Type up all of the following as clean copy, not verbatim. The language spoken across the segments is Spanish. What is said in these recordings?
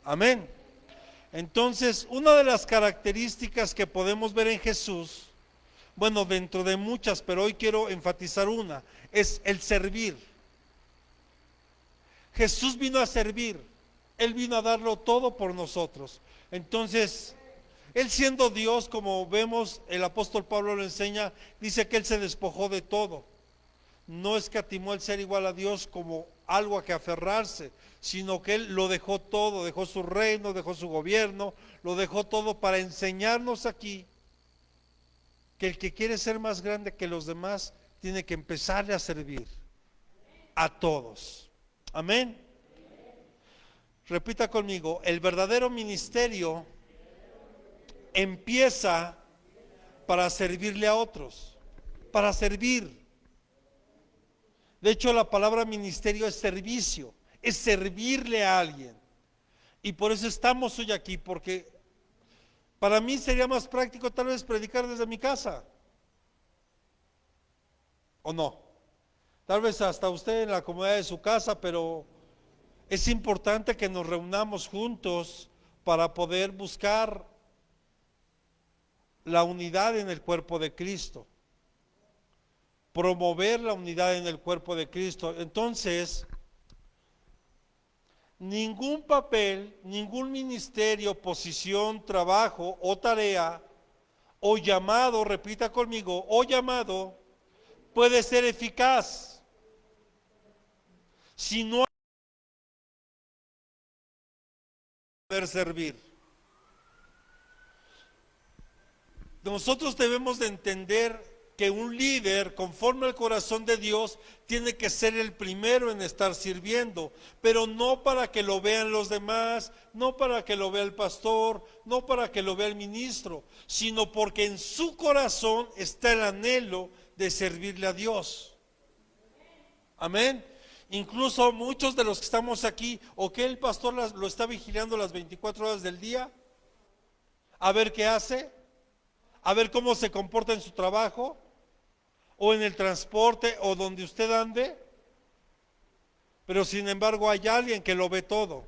Amén. Entonces, una de las características que podemos ver en Jesús, bueno, dentro de muchas, pero hoy quiero enfatizar una, es el servir. Jesús vino a servir, Él vino a darlo todo por nosotros. Entonces, Él siendo Dios, como vemos, el apóstol Pablo lo enseña, dice que Él se despojó de todo. No escatimó el ser igual a Dios como algo a que aferrarse, sino que Él lo dejó todo, dejó su reino, dejó su gobierno, lo dejó todo para enseñarnos aquí que el que quiere ser más grande que los demás tiene que empezarle a servir a todos. Amén. Repita conmigo, el verdadero ministerio empieza para servirle a otros, para servir. De hecho, la palabra ministerio es servicio, es servirle a alguien. Y por eso estamos hoy aquí, porque para mí sería más práctico tal vez predicar desde mi casa. ¿O no? Tal vez hasta usted en la comodidad de su casa, pero es importante que nos reunamos juntos para poder buscar la unidad en el cuerpo de Cristo, promover la unidad en el cuerpo de Cristo. Entonces, ningún papel, ningún ministerio, posición, trabajo o tarea o llamado, repita conmigo, o llamado puede ser eficaz si no hay poder servir. Nosotros debemos de entender que un líder conforme al corazón de Dios tiene que ser el primero en estar sirviendo, pero no para que lo vean los demás, no para que lo vea el pastor, no para que lo vea el ministro, sino porque en su corazón está el anhelo de servirle a Dios. Amén. Incluso muchos de los que estamos aquí, o que el pastor lo está vigilando las 24 horas del día, a ver qué hace, a ver cómo se comporta en su trabajo, o en el transporte, o donde usted ande, pero sin embargo hay alguien que lo ve todo.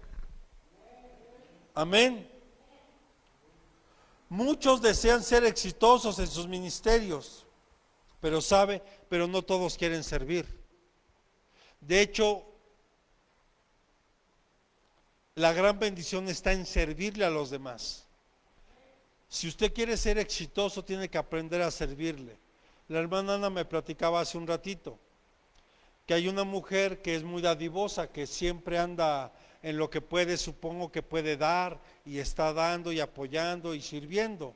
Amén. Muchos desean ser exitosos en sus ministerios, pero no todos quieren servir. De hecho, la gran bendición está en servirle a los demás. Si usted quiere ser exitoso, tiene que aprender a servirle. La hermana Ana me platicaba hace un ratito que hay una mujer que es muy dadivosa, que siempre anda en lo que puede, supongo que puede dar, y está dando y apoyando y sirviendo.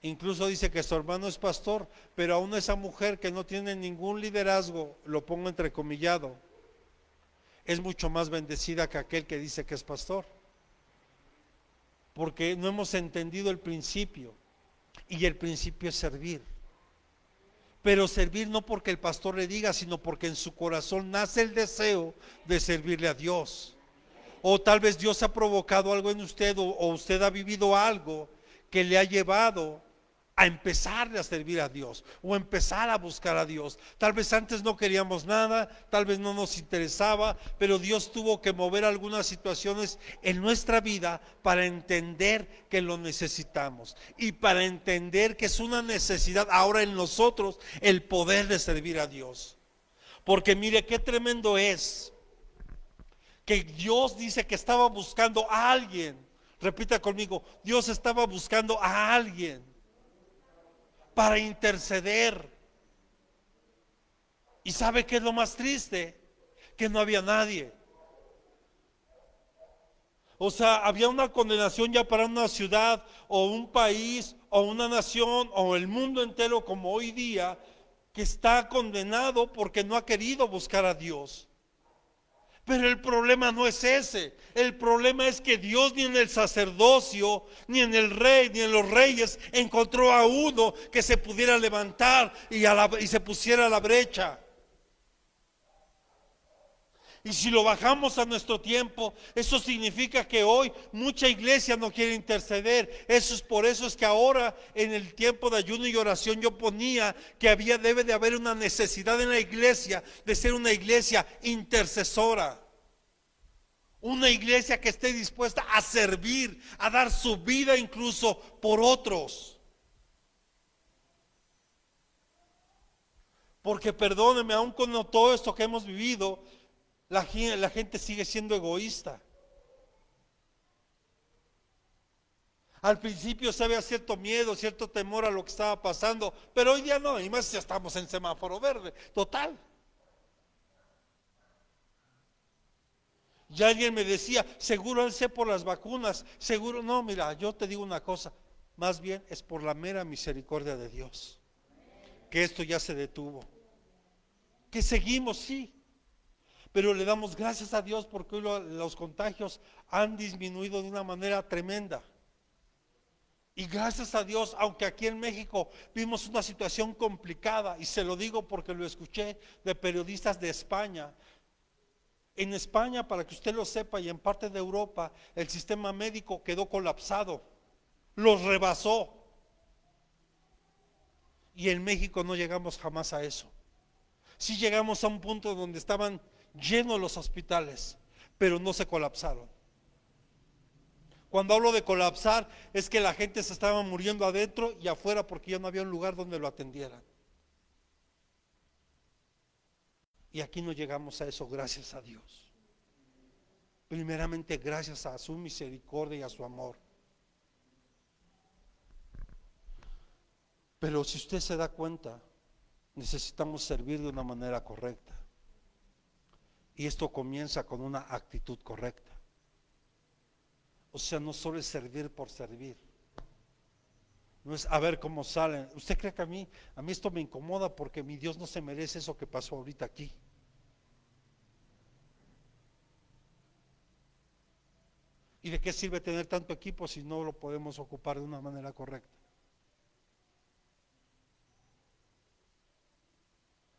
Incluso dice que su hermano es pastor, pero aún esa mujer que no tiene ningún liderazgo, lo pongo entrecomillado, es mucho más bendecida que aquel que dice que es pastor. Porque no hemos entendido el principio, y el principio es servir. Pero servir no porque el pastor le diga, sino porque en su corazón nace el deseo de servirle a Dios. O tal vez Dios ha provocado algo en usted, o usted ha vivido algo que le ha llevado a empezar a servir a Dios, o empezar a buscar a Dios. Tal vez antes no queríamos nada, tal vez no nos interesaba, pero Dios tuvo que mover algunas situaciones en nuestra vida para entender que lo necesitamos, y para entender que es una necesidad ahora en nosotros el poder de servir a Dios. Porque mire qué tremendo es que Dios dice que estaba buscando a alguien. Repita conmigo, Dios estaba buscando a alguien para interceder. ¿Y sabe qué es lo más triste? Que no había nadie. O sea, había una condenación ya para una ciudad, o un país, o una nación, o el mundo entero como hoy día, que está condenado porque no ha querido buscar a Dios. Pero el problema no es ese. El problema es que Dios ni en el sacerdocio, ni en el rey, ni en los reyes encontró a uno que se pudiera levantar y se pusiera a la brecha. Y si lo bajamos a nuestro tiempo, eso significa que hoy mucha iglesia no quiere interceder. Por eso es que ahora en el tiempo de ayuno y oración yo ponía que debe de haber una necesidad en la iglesia de ser una iglesia intercesora. Una iglesia que esté dispuesta a servir, a dar su vida incluso por otros. Porque perdóneme, aun con todo esto que hemos vivido, la gente sigue siendo egoísta. Al principio se había cierto miedo, cierto temor a lo que estaba pasando, pero hoy día no, y más ya estamos en semáforo verde, total. Ya alguien me decía, seguro él sé por las vacunas, seguro no, mira, yo te digo una cosa, más bien es por la mera misericordia de Dios, que esto ya se detuvo, que seguimos, sí, pero le damos gracias a Dios porque hoy los contagios han disminuido de una manera tremenda. Y gracias a Dios, aunque aquí en México vimos una situación complicada, y se lo digo porque lo escuché de periodistas de España. En España, para que usted lo sepa, y en parte de Europa, el sistema médico quedó colapsado, los rebasó. Y en México no llegamos jamás a eso. Sí llegamos a un punto donde estaban llenos los hospitales, pero no se colapsaron. Cuando hablo de colapsar, es que la gente se estaba muriendo adentro y afuera porque ya no había un lugar donde lo atendieran. Y aquí no llegamos a eso, gracias a Dios. Primeramente gracias a su misericordia y a su amor. Pero si usted se da cuenta, necesitamos servir de una manera correcta. Y esto comienza con una actitud correcta. O sea, no solo es servir por servir. No es a ver cómo salen. ¿Usted cree que a mí esto me incomoda porque mi Dios no se merece eso que pasó ahorita aquí? ¿Y de qué sirve tener tanto equipo si no lo podemos ocupar de una manera correcta?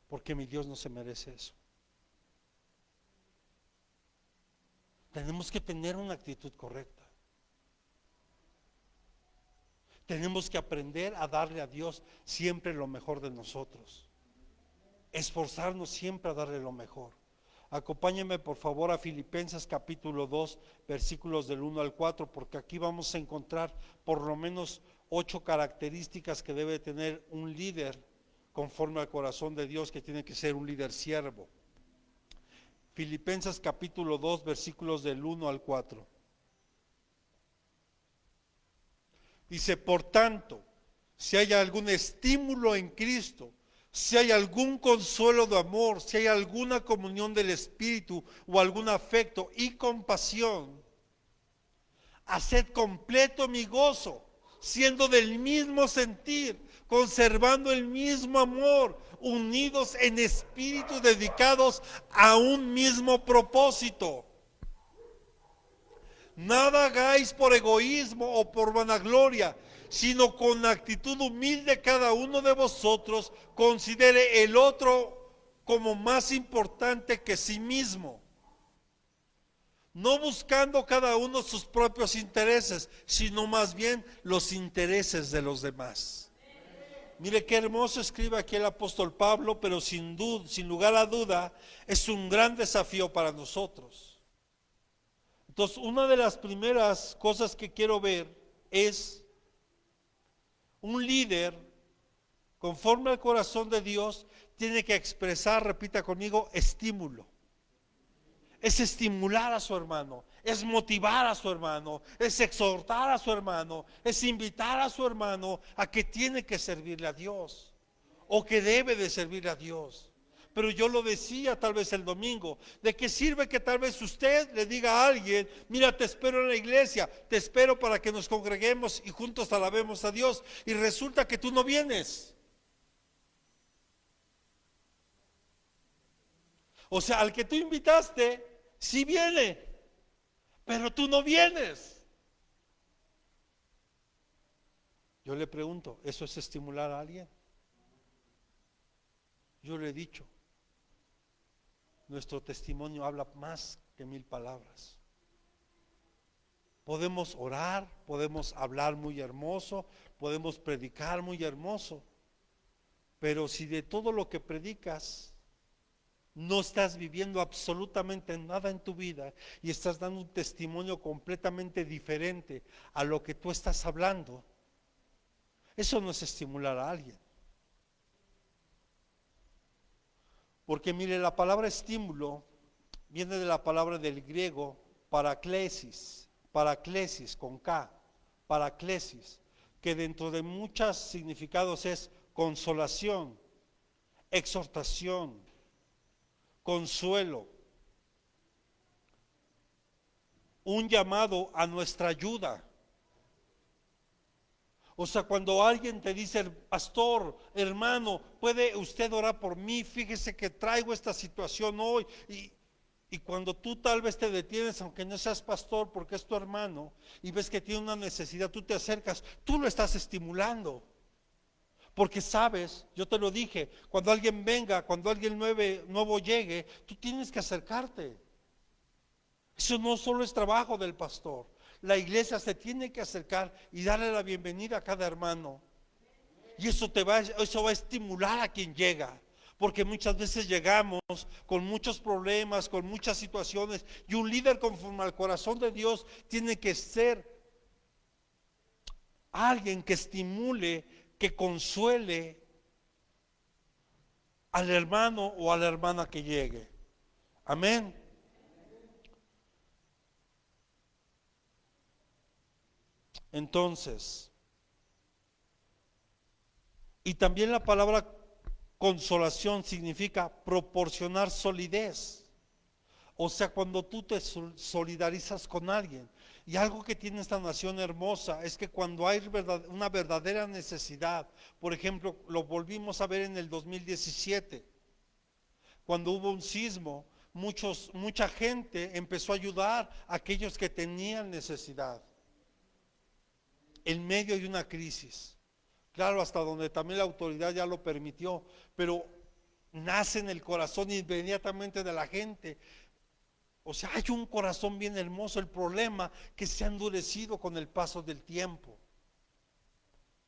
Porque mi Dios no se merece eso. Tenemos que tener una actitud correcta. Tenemos que aprender a darle a Dios siempre lo mejor de nosotros. Esforzarnos siempre a darle lo mejor. Acompáñenme por favor a Filipenses capítulo 2, versículos del 1 al 4, porque aquí vamos a encontrar por lo menos 8 características que debe tener un líder conforme al corazón de Dios, que tiene que ser un líder siervo. Filipenses capítulo 2, versículos del 1 al 4. Dice, por tanto, si hay algún estímulo en Cristo, si hay algún consuelo de amor, si hay alguna comunión del Espíritu o algún afecto y compasión, haced completo mi gozo, siendo del mismo sentir, conservando el mismo amor, unidos en espíritu, dedicados a un mismo propósito. Nada hagáis por egoísmo o por vanagloria, sino con actitud humilde cada uno de vosotros considere el otro como más importante que sí mismo, no buscando cada uno sus propios intereses, sino más bien los intereses de los demás. Mire qué hermoso escribe aquí el apóstol Pablo, pero sin lugar a duda es un gran desafío para nosotros. Entonces, una de las primeras cosas que quiero ver es un líder conforme al corazón de Dios tiene que expresar, repita conmigo, estímulo. Es estimular a su hermano, es motivar a su hermano, es exhortar a su hermano, es invitar a su hermano a que tiene que servirle a Dios o que debe de servirle a Dios. Pero yo lo decía tal vez el domingo, ¿de qué sirve que tal vez usted le diga a alguien, mira, te espero en la iglesia, te espero para que nos congreguemos y juntos alabemos a Dios, y resulta que tú no vienes? O sea, al que tú invitaste, sí viene, pero tú no vienes. Yo le pregunto, ¿eso es estimular a alguien? Yo le he dicho, nuestro testimonio habla más que 1000 palabras. Podemos orar, podemos hablar muy hermoso, podemos predicar muy hermoso, pero si de todo lo que predicas no estás viviendo absolutamente nada en tu vida y estás dando un testimonio completamente diferente a lo que tú estás hablando, eso no es estimular a alguien. Porque mire, la palabra estímulo viene de la palabra del griego paraklesis, paraklesis con K, paraklesis, que dentro de muchos significados es consolación, exhortación, consuelo, un llamado a nuestra ayuda. O sea, cuando alguien te dice, pastor, hermano, ¿puede usted orar por mí? Fíjese que traigo esta situación hoy. Y cuando tú tal vez te detienes, aunque no seas pastor, porque es tu hermano, y ves que tiene una necesidad, tú te acercas, tú lo estás estimulando. Porque sabes, yo te lo dije, cuando alguien venga, cuando alguien nuevo llegue, tú tienes que acercarte. Eso no solo es trabajo del pastor. La iglesia se tiene que acercar y darle la bienvenida a cada hermano. Y eso va a estimular a quien llega. Porque muchas veces llegamos con muchos problemas, con muchas situaciones. Y un líder conforme al corazón de Dios tiene que ser alguien que estimule, que consuele al hermano o a la hermana que llegue. Amén. Entonces, y también la palabra consolación significa proporcionar solidez. O sea, cuando tú te solidarizas con alguien. Y algo que tiene esta nación hermosa es que cuando hay una verdadera necesidad, por ejemplo, lo volvimos a ver en el 2017, cuando hubo un sismo, mucha gente empezó a ayudar a aquellos que tenían necesidad en medio de una crisis. Claro, hasta donde también la autoridad ya lo permitió, pero nace en el corazón inmediatamente de la gente. O sea, hay un corazón bien hermoso. El problema que se ha endurecido con el paso del tiempo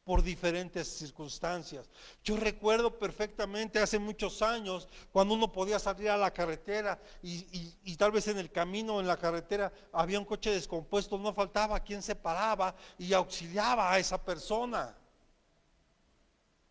por diferentes circunstancias. Yo recuerdo perfectamente hace muchos años cuando uno podía salir a la carretera y tal vez en el camino, en la carretera, había un coche descompuesto, no faltaba quien se paraba y auxiliaba a esa persona.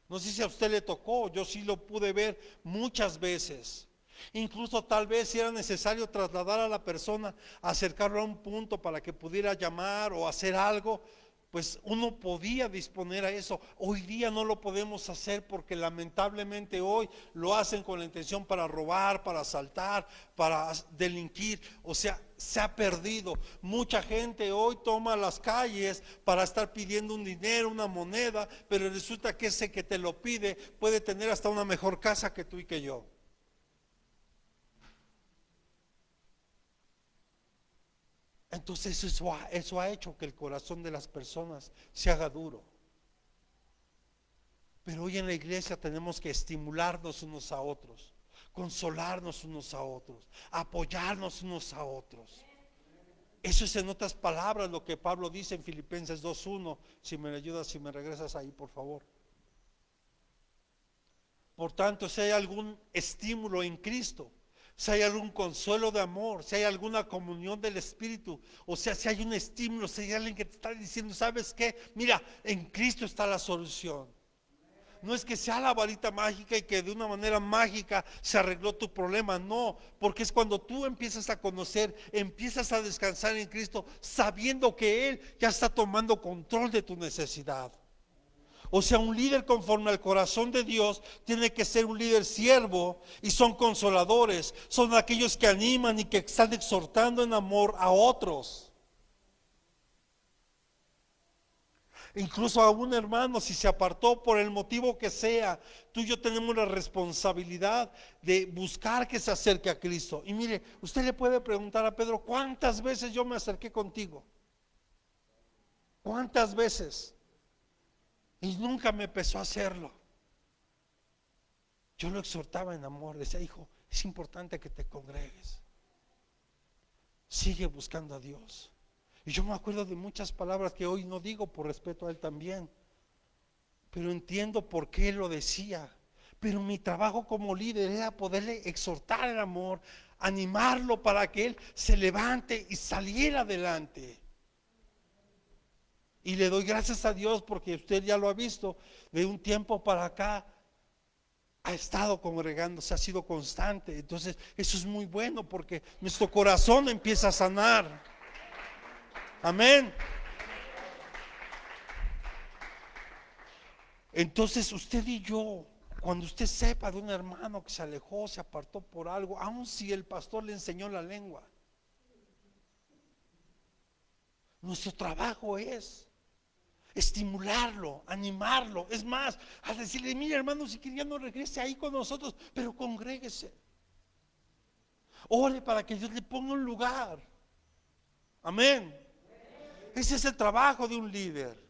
No sé si a usted le tocó, yo sí lo pude ver muchas veces. Incluso tal vez si era necesario trasladar a la persona, acercarlo a un punto para que pudiera llamar o hacer algo, pues uno podía disponer a eso. Hoy día no lo podemos hacer porque lamentablemente hoy lo hacen con la intención para robar, para asaltar, para delinquir. O sea, se ha perdido. Mucha gente hoy toma las calles para estar pidiendo un dinero, una moneda, pero resulta que ese que te lo pide puede tener hasta una mejor casa que tú y que yo. Entonces eso ha hecho que el corazón de las personas se haga duro. Pero hoy en la iglesia tenemos que estimularnos unos a otros, consolarnos unos a otros, apoyarnos unos a otros. Eso es en otras palabras lo que Pablo dice en Filipenses 2:1. Si me ayudas, si me regresas ahí, por favor. Por tanto, si hay algún estímulo en Cristo, si hay algún consuelo de amor, si hay alguna comunión del Espíritu, o sea, si hay un estímulo, si hay alguien que te está diciendo, ¿sabes qué? Mira, en Cristo está la solución. No es que sea la varita mágica y que de una manera mágica se arregló tu problema, no, porque es cuando tú empiezas a conocer, empiezas a descansar en Cristo, sabiendo que Él ya está tomando control de tu necesidad. O sea, un líder conforme al corazón de Dios tiene que ser un líder siervo y son consoladores, son aquellos que animan y que están exhortando en amor a otros. Incluso a un hermano, si se apartó por el motivo que sea, tú y yo tenemos la responsabilidad de buscar que se acerque a Cristo. Y mire, usted le puede preguntar a Pedro, ¿cuántas veces yo me acerqué contigo? ¿Cuántas veces? Y nunca me empezó a hacerlo. Yo lo exhortaba en amor, decía, hijo, es importante que te congregues. Sigue buscando a Dios. Y yo me acuerdo de muchas palabras que hoy no digo por respeto a él también, pero entiendo por qué lo decía. Pero mi trabajo como líder era poderle exhortar el amor, animarlo para que él se levante y saliera adelante. Y le doy gracias a Dios porque usted ya lo ha visto, de un tiempo para acá ha estado congregándose, ha sido constante. Entonces eso es muy bueno porque nuestro corazón empieza a sanar. Amén. Entonces usted y yo, cuando usted sepa de un hermano que se alejó, se apartó por algo, aun si el pastor le enseñó la lengua, nuestro trabajo es estimularlo, animarlo. Es más, a decirle: mire, hermano, si quiere ya no regrese ahí con nosotros, pero congréguese. Ore para que Dios le ponga un lugar. Amén. Ese es el trabajo de un líder.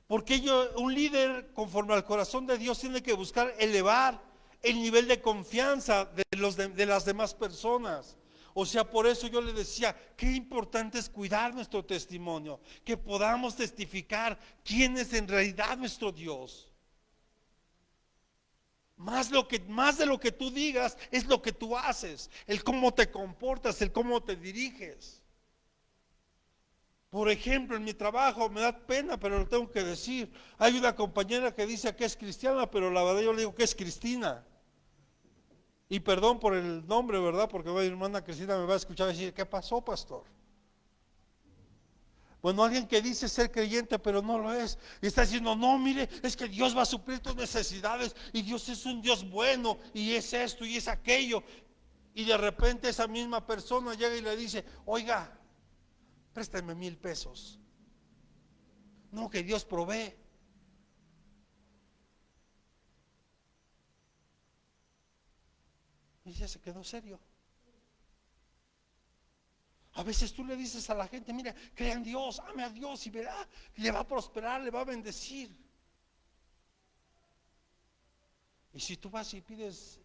Porque un líder conforme al corazón de Dios tiene que buscar elevar el nivel de confianza de las demás personas. O sea, por eso yo le decía, qué importante es cuidar nuestro testimonio, que podamos testificar quién es en realidad nuestro Dios. Más de lo que tú digas es lo que tú haces, el cómo te comportas, el cómo te diriges. Por ejemplo, en mi trabajo me da pena, pero lo tengo que decir. Hay una compañera que dice que es cristiana, pero la verdad yo le digo que es Cristina. Y perdón por el nombre, ¿verdad? Porque mi hermana Cristina me va a escuchar decir: ¿qué pasó, pastor? Bueno, alguien que dice ser creyente pero no lo es, y está diciendo: no, mire, es que Dios va a suplir tus necesidades, y Dios es un Dios bueno, y es esto y es aquello. Y de repente esa misma persona llega y le dice: oiga, préstame 1,000 pesos. No, que Dios provee. Y ya se quedó serio. A veces tú le dices a la gente: mira, crea en Dios, ame a Dios y verá, le va a prosperar, le va a bendecir. Y si tú vas y pides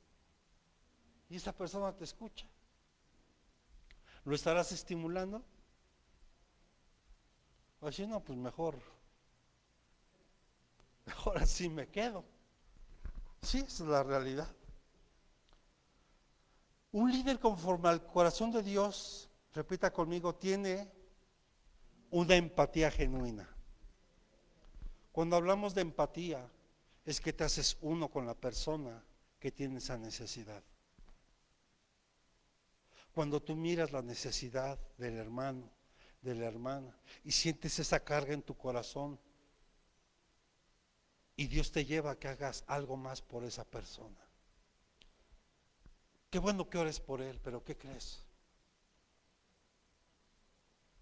y esa persona te escucha, ¿lo estarás estimulando? O decir: no, pues mejor así me quedo. Sí, esa es la realidad. Un líder conforme al corazón de Dios, repita conmigo, tiene una empatía genuina. Cuando hablamos de empatía, es que te haces uno con la persona que tiene esa necesidad. Cuando tú miras la necesidad del hermano, de la hermana, y sientes esa carga en tu corazón, y Dios te lleva a que hagas algo más por esa persona. Qué bueno que ores por él, pero ¿qué crees?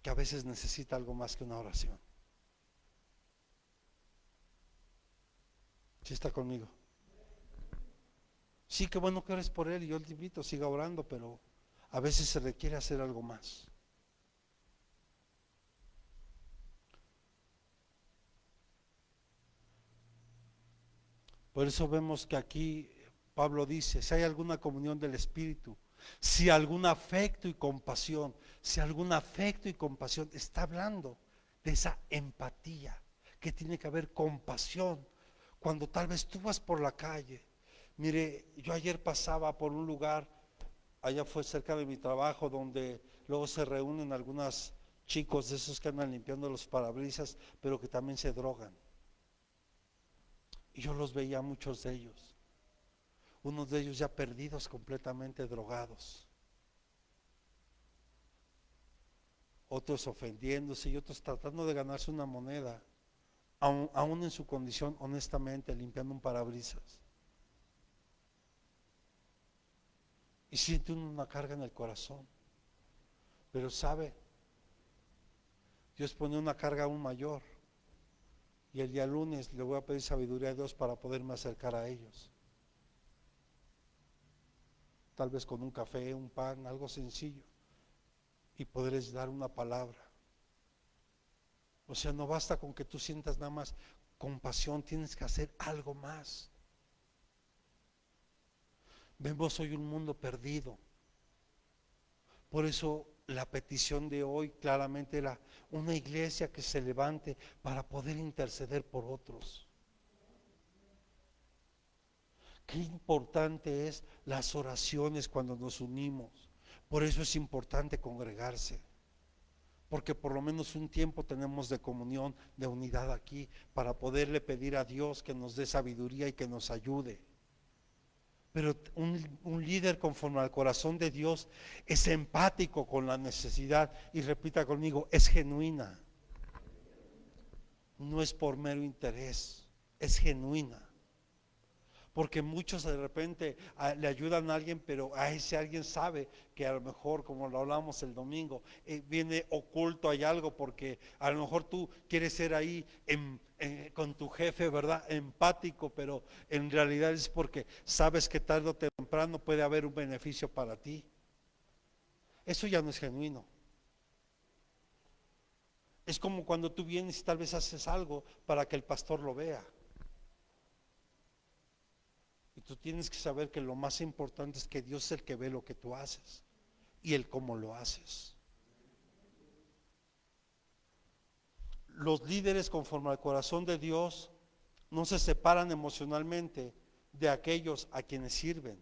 Que a veces necesita algo más que una oración. ¿Sí está conmigo? Sí, qué bueno que ores por él, y yo te invito, siga orando, pero a veces se requiere hacer algo más. Por eso vemos que aquí Pablo dice: si hay alguna comunión del Espíritu, si algún afecto y compasión, si algún afecto y compasión, está hablando de esa empatía, que tiene que haber compasión. Cuando tal vez tú vas por la calle, mire, yo ayer pasaba por un lugar, allá fue cerca de mi trabajo, donde luego se reúnen algunos chicos de esos que andan limpiando los parabrisas, pero que también se drogan. Y yo los veía, muchos de ellos, unos de ellos ya perdidos, completamente drogados, otros ofendiéndose y otros tratando de ganarse una moneda, aún en su condición, honestamente, limpiando un parabrisas. Y siente una carga en el corazón, pero sabe, Dios pone una carga aún mayor, y el día lunes le voy a pedir sabiduría a Dios para poderme acercar a ellos. Tal vez con un café, un pan, algo sencillo, y poderles dar una palabra. O sea, no basta con que tú sientas nada más compasión, tienes que hacer algo más. Vemos hoy un mundo perdido. Por eso la petición de hoy claramente era una iglesia que se levante para poder interceder por otros. Qué importante es las oraciones cuando nos unimos. Por eso es importante congregarse, porque por lo menos un tiempo tenemos de comunión, de unidad aquí, para poderle pedir a Dios que nos dé sabiduría y que nos ayude. Pero un líder conforme al corazón de Dios es empático con la necesidad, y repita conmigo, es genuina. No es por mero interés, es genuina. Porque muchos de repente le ayudan a alguien, pero a ese alguien sabe que a lo mejor, como lo hablamos el domingo, viene oculto, hay algo, porque a lo mejor tú quieres ser ahí con tu jefe, ¿verdad? Empático, pero en realidad es porque sabes que tarde o temprano puede haber un beneficio para ti. Eso ya no es genuino. Es como cuando tú vienes y tal vez haces algo para que el pastor lo vea. Y tú tienes que saber que lo más importante es que Dios es el que ve lo que tú haces y el cómo lo haces. Los líderes conforme al corazón de Dios no se separan emocionalmente de aquellos a quienes sirven.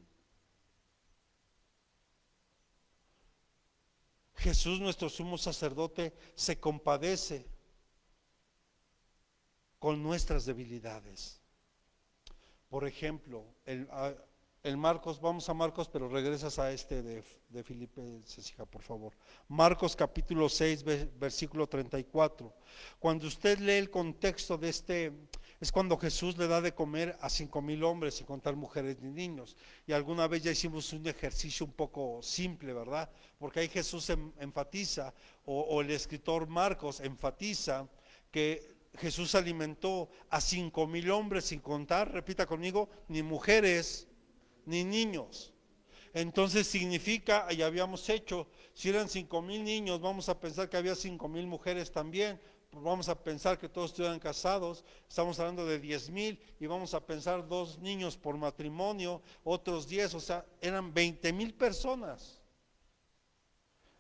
Jesús, nuestro sumo sacerdote, se compadece con nuestras debilidades. Por ejemplo, el Marcos, vamos a Marcos, pero regresas a este de Filipenses, hija, por favor. Marcos capítulo 6, versículo 34. Cuando usted lee el contexto de es cuando Jesús le da de comer a 5,000 hombres, sin contar mujeres ni niños. Y alguna vez ya hicimos un ejercicio un poco simple, ¿verdad? Porque ahí Jesús enfatiza, o el escritor Marcos enfatiza, que Jesús alimentó a 5,000 hombres, sin contar, repita conmigo, ni mujeres ni niños. Entonces significa, y habíamos hecho, si eran 5,000 niños, vamos a pensar que había 5,000 mujeres también, pues vamos a pensar que todos estuvieran casados, estamos hablando de 10,000, y vamos a pensar 2 niños por matrimonio, otros 10, o sea, eran 20,000 personas.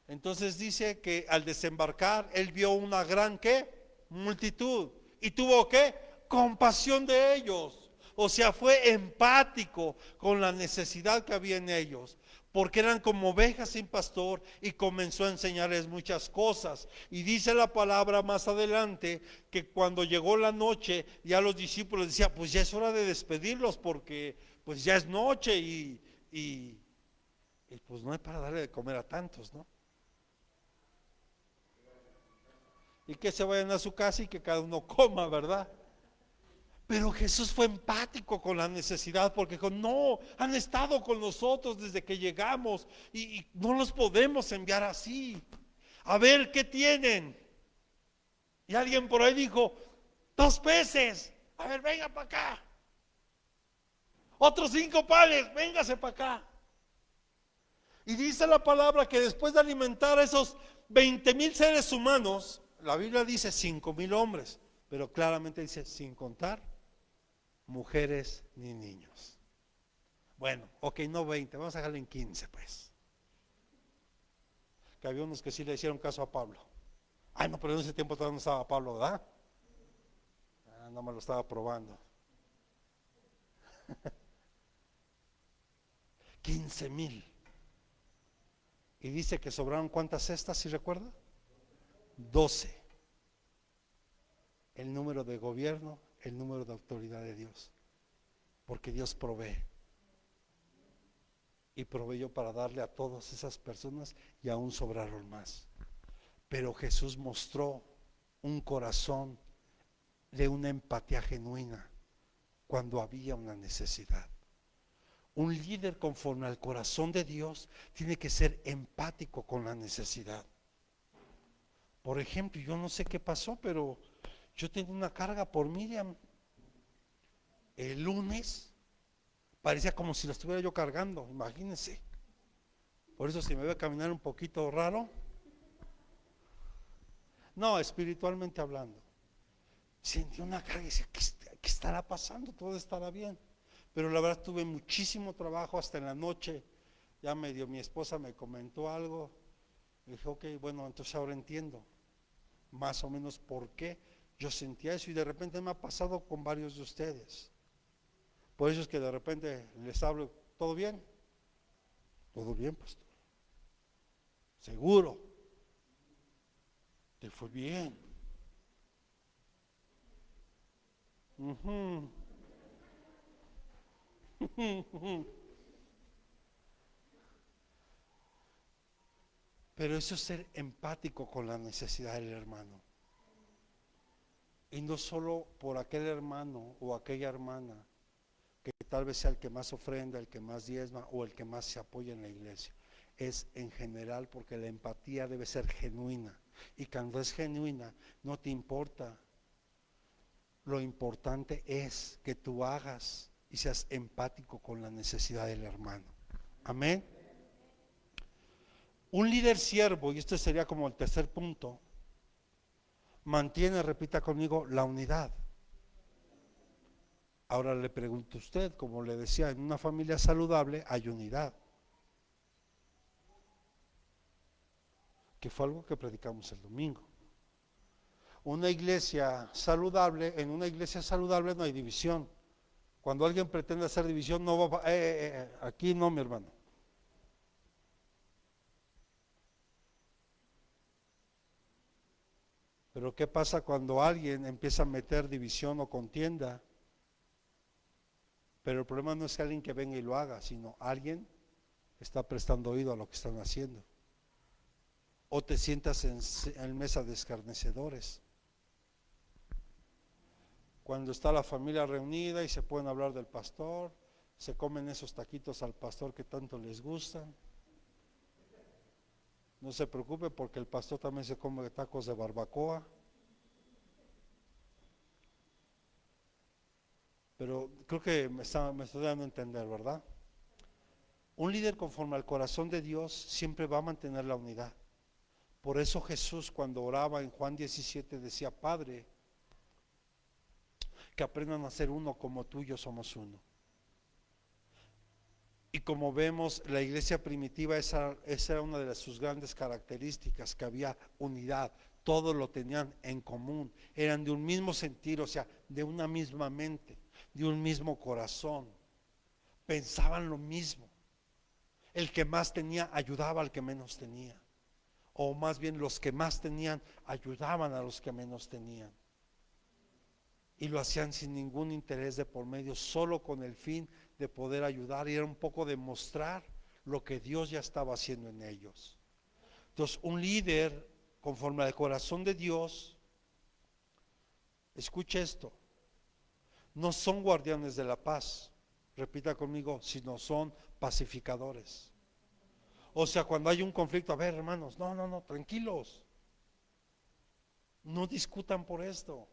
Entonces dice que al desembarcar, él vio una gran, ¿qué? Multitud, y tuvo, ¿qué? Compasión de ellos. O sea, fue empático con la necesidad que había en ellos, porque eran como ovejas sin pastor, y comenzó a enseñarles muchas cosas. Y dice la palabra más adelante que cuando llegó la noche, ya los discípulos decían, pues ya es hora de despedirlos, porque pues ya es noche, y pues no hay para darle de comer a tantos, ¿no? Y que se vayan a su casa y que cada uno coma, ¿verdad? Pero Jesús fue empático con la necesidad, porque dijo, no, han estado con nosotros desde que llegamos, y no los podemos enviar así. A ver, ¿qué tienen? Y alguien por ahí dijo, 2 peces, a ver, venga para acá. Otros 5 panes, véngase para acá. Y dice la palabra que después de alimentar a esos 20,000 seres humanos, la Biblia dice 5,000 hombres, pero claramente dice sin contar mujeres ni niños. Bueno, ok, no 20, vamos a dejarlo en 15 pues. Que había unos que sí le hicieron caso a Pablo. Ay, no, pero en ese tiempo todavía no estaba Pablo, ¿verdad? No me lo estaba probando. 15,000. Y dice que sobraron, ¿cuántas cestas, si recuerda? 12. El número de gobierno, el número de autoridad de Dios. Porque Dios provee. Y proveyó para darle a todas esas personas, y aún sobraron más. Pero Jesús mostró un corazón de una empatía genuina cuando había una necesidad. Un líder conforme al corazón de Dios tiene que ser empático con la necesidad. Por ejemplo, yo no sé qué pasó, pero yo tengo una carga por Miriam. El lunes parecía como si la estuviera yo cargando, imagínense. Por eso si me ve caminar un poquito raro. No, espiritualmente hablando. Sentí una carga y decía, ¿qué estará pasando? Todo estará bien. Pero la verdad tuve muchísimo trabajo hasta en la noche. Ya medio mi esposa me comentó algo. Y dije, ok, bueno, entonces ahora entiendo más o menos por qué yo sentía eso. Y de repente me ha pasado con varios de ustedes. Por eso es que de repente les hablo, ¿todo bien? Todo bien, pastor. Seguro. Te fue bien. Ujú. Pero eso es ser empático con la necesidad del hermano. Y no solo por aquel hermano o aquella hermana que tal vez sea el que más ofrenda, el que más diezma o el que más se apoya en la iglesia. Es en general, porque la empatía debe ser genuina. Y cuando es genuina, no te importa. Lo importante es que tú hagas y seas empático con la necesidad del hermano. Amén. Un líder siervo, y este sería como el tercer punto, mantiene, repita conmigo, la unidad. Ahora le pregunto a usted, como le decía, en una familia saludable hay unidad, que fue algo que predicamos el domingo. Una iglesia saludable, en una iglesia saludable no hay división. Cuando alguien pretende hacer división, no va, aquí no, mi hermano. Pero ¿qué pasa cuando alguien empieza a meter división o contienda? Pero el problema no es alguien que venga y lo haga, sino alguien que está prestando oído a lo que están haciendo. O te sientas en mesa de escarnecedores. Cuando está la familia reunida y se pueden hablar del pastor, se comen esos taquitos al pastor que tanto les gustan. No se preocupe porque el pastor también se come tacos de barbacoa. Pero creo que me estoy dando a entender, ¿verdad? Un líder conforme al corazón de Dios siempre va a mantener la unidad. Por eso Jesús cuando oraba en Juan 17 decía, Padre, que aprendan a ser uno como tú y yo somos uno. Y como vemos, la iglesia primitiva, esa era una de sus grandes características, que había unidad, todos lo tenían en común, eran de un mismo sentir, o sea, de una misma mente, de un mismo corazón, pensaban lo mismo. El que más tenía ayudaba al que menos tenía, o más bien los que más tenían ayudaban a los que menos tenían. Y lo hacían sin ningún interés de por medio, solo con el fin de poder ayudar, y era un poco demostrar lo que Dios ya estaba haciendo en ellos. Entonces, un líder conforme al corazón de Dios, escuche esto, no son guardianes de la paz, repita conmigo, sino son pacificadores. O sea, cuando hay un conflicto, a ver, hermanos, no, tranquilos, no discutan por esto.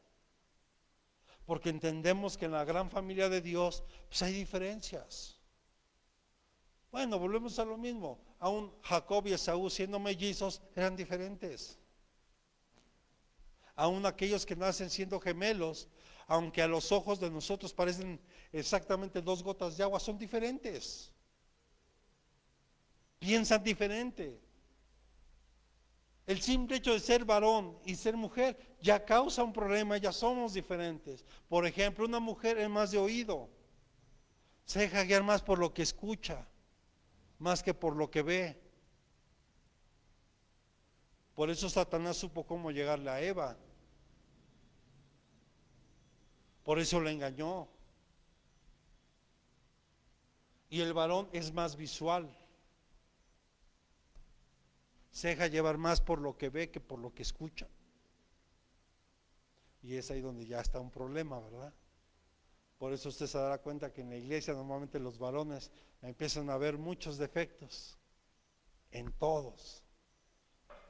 Porque entendemos que en la gran familia de Dios pues hay diferencias. Bueno, volvemos a lo mismo. Aún Jacob y Esaú, siendo mellizos, eran diferentes. Aún aquellos que nacen siendo gemelos, aunque a los ojos de nosotros parecen exactamente dos gotas de agua, son diferentes. Piensan diferente. El simple hecho de ser varón y ser mujer ya causa un problema, ya somos diferentes. Por ejemplo, una mujer es más de oído, se deja guiar más por lo que escucha, más que por lo que ve. Por eso Satanás supo cómo llegarle a Eva. Por eso la engañó. Y el varón es más visual. Se deja llevar más por lo que ve que por lo que escucha. Y es ahí donde ya está un problema, ¿verdad? Por eso usted se dará cuenta que en la iglesia normalmente los varones empiezan a ver muchos defectos en todos.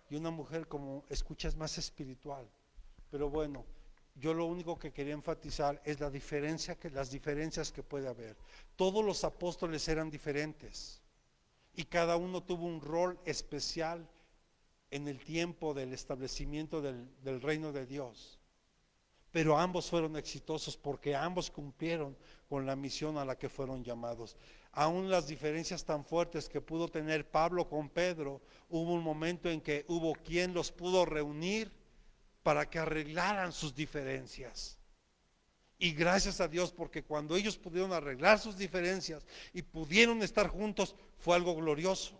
Y una mujer como escucha es más espiritual. Pero bueno, yo lo único que quería enfatizar es las diferencias que puede haber. Todos los apóstoles eran diferentes y cada uno tuvo un rol especial en el tiempo del establecimiento del reino de Dios. Pero ambos fueron exitosos porque ambos cumplieron con la misión a la que fueron llamados. Aún las diferencias tan fuertes que pudo tener Pablo con Pedro, hubo un momento en que hubo quien los pudo reunir para que arreglaran sus diferencias. Y gracias a Dios, porque cuando ellos pudieron arreglar sus diferencias y pudieron estar juntos, fue algo glorioso.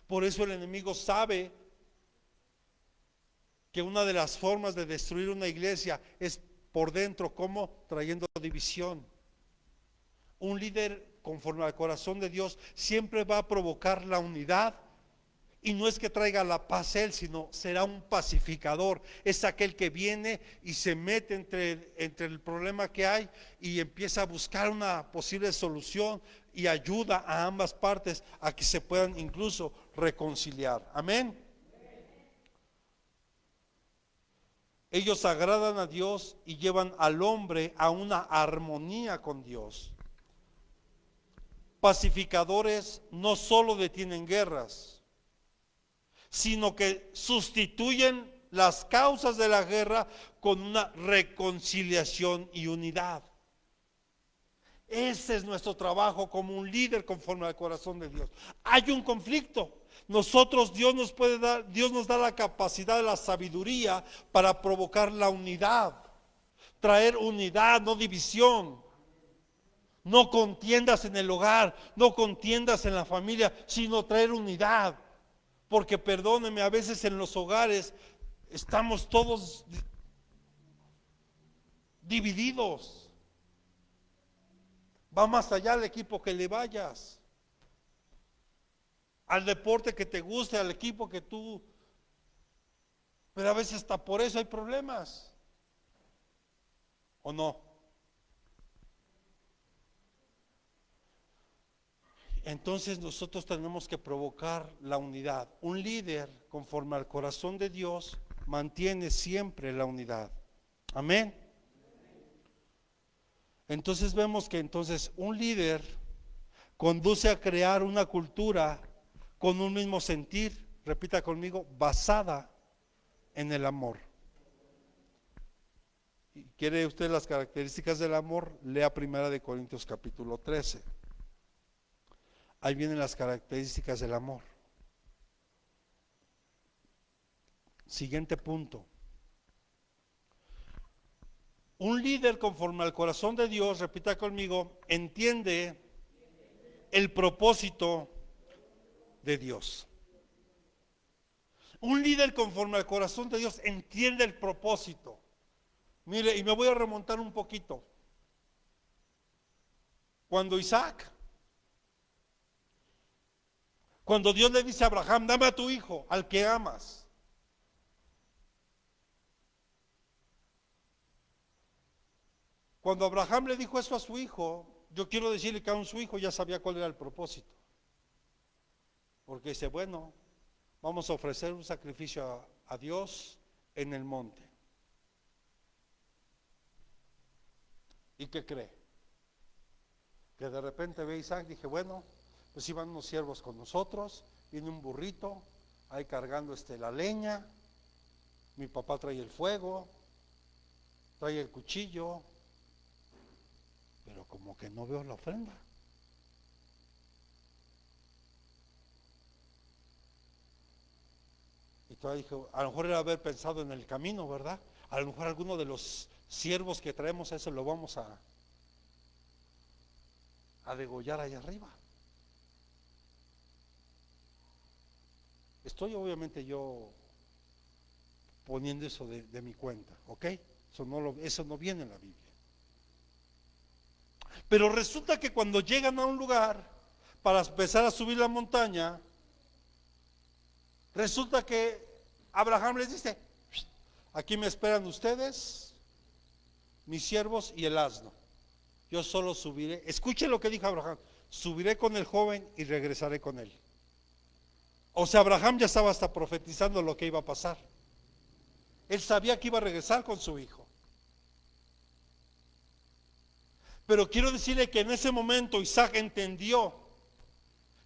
Por eso el enemigo sabe que una de las formas de destruir una iglesia es por dentro, como trayendo división. Un líder conforme al corazón de Dios siempre va a provocar la unidad, y no es que traiga la paz él, sino será un pacificador. Es aquel que viene y se mete entre el problema que hay y empieza a buscar una posible solución y ayuda a ambas partes a que se puedan incluso reconciliar. Amén. Ellos agradan a Dios y llevan al hombre a una armonía con Dios. Pacificadores no solo detienen guerras, sino que sustituyen las causas de la guerra con una reconciliación y unidad. Ese es nuestro trabajo como un líder conforme al corazón de Dios. Hay un conflicto. Nosotros, Dios nos da la capacidad de la sabiduría para provocar la unidad, traer unidad, no división. No contiendas en el hogar, no contiendas en la familia, sino traer unidad. Porque perdónenme, a veces en los hogares estamos todos divididos. Va más allá al equipo que le vayas, al deporte que te guste, al equipo que tú, pero a veces hasta por eso hay problemas, ¿o no? Entonces nosotros tenemos que provocar la unidad. Un líder conforme al corazón de Dios mantiene siempre la unidad. Amén. Entonces vemos que un líder conduce a crear una cultura con un mismo sentir, repita conmigo, basada en el amor. ¿Quiere usted las características del amor? Lea 1 Corintios capítulo 13. Ahí vienen las características del amor. Siguiente punto. Un líder conforme al corazón de Dios, repita conmigo, entiende el propósito de Dios. Un líder conforme al corazón de Dios entiende el propósito. Mire, y me voy a remontar un poquito. Cuando Dios le dice a Abraham, dame a tu hijo, al que amas. Cuando Abraham le dijo eso a su hijo, yo quiero decirle que aún su hijo ya sabía cuál era el propósito. Porque dice, bueno, vamos a ofrecer un sacrificio a Dios en el monte. ¿Y qué cree? Que de repente ve a Isaac, dije, bueno, pues iban unos siervos con nosotros, viene un burrito, ahí cargando la leña, mi papá trae el fuego, trae el cuchillo, pero como que no veo la ofrenda. Y todavía dije, a lo mejor era haber pensado en el camino, ¿verdad? A lo mejor alguno de los siervos que traemos, eso lo vamos a degollar allá arriba. Estoy obviamente yo poniendo eso de mi cuenta, ¿ok? Eso no viene en la Biblia. Pero resulta que cuando llegan a un lugar para empezar a subir la montaña, resulta que Abraham les dice, aquí me esperan ustedes, mis siervos y el asno. Yo solo subiré, escuchen lo que dijo Abraham, subiré con el joven y regresaré con él. O sea, Abraham ya estaba hasta profetizando lo que iba a pasar. Él sabía que iba a regresar con su hijo. Pero quiero decirle que en ese momento Isaac entendió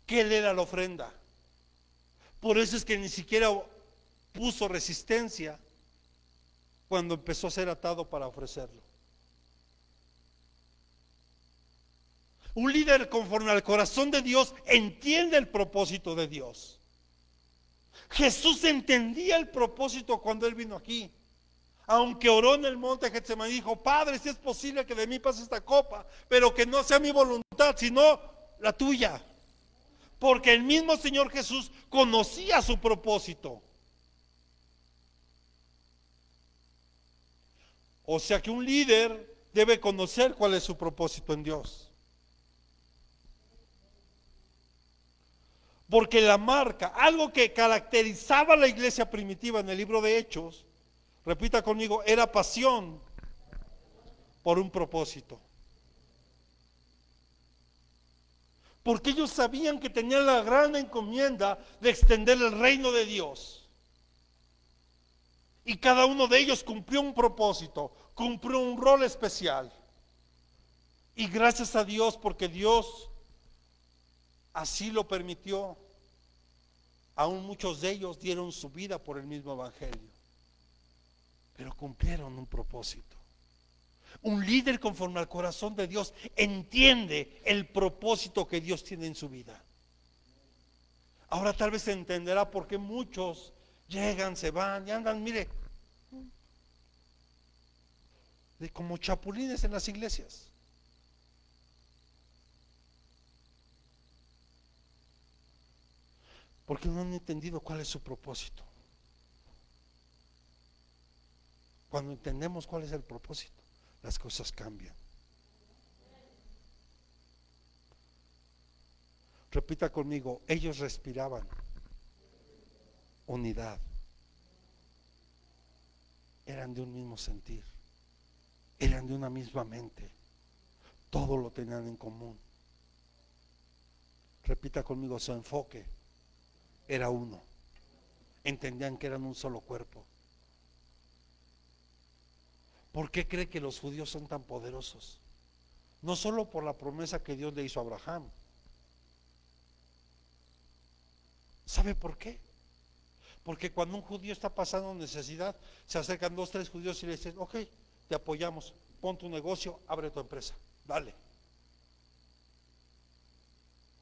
que él era la ofrenda. Por eso es que ni siquiera puso resistencia cuando empezó a ser atado para ofrecerlo. Un líder conforme al corazón de Dios entiende el propósito de Dios. Jesús entendía el propósito cuando Él vino aquí. Aunque oró en el monte Getsemaní, dijo: Padre, si es posible que de mí pase esta copa, pero que no sea mi voluntad, sino la tuya. Porque el mismo Señor Jesús conocía su propósito. O sea que un líder debe conocer cuál es su propósito en Dios. Porque la marca, algo que caracterizaba a la iglesia primitiva en el libro de Hechos, repita conmigo, era pasión por un propósito. Porque ellos sabían que tenían la gran encomienda de extender el reino de Dios. Y cada uno de ellos cumplió un propósito, cumplió un rol especial. Y gracias a Dios, porque Dios así lo permitió, aún muchos de ellos dieron su vida por el mismo evangelio, pero cumplieron un propósito. Un líder conforme al corazón de Dios entiende el propósito que Dios tiene en su vida. Ahora tal vez se entenderá por qué muchos llegan, se van y andan, mire, como chapulines en las iglesias. Porque no han entendido cuál es su propósito. Cuando entendemos cuál es el propósito, las cosas cambian. Repita conmigo, ellos respiraban unidad. Eran de un mismo sentir. Eran de una misma mente. Todo lo tenían en común. Repita conmigo, su enfoque era uno. Entendían que eran un solo cuerpo. ¿Por qué cree que los judíos son tan poderosos? No solo por la promesa que Dios le hizo a Abraham. ¿Sabe por qué? Porque cuando un judío está pasando necesidad, se acercan 2, 3 judíos y le dicen: ok, te apoyamos, pon tu negocio, abre tu empresa, dale.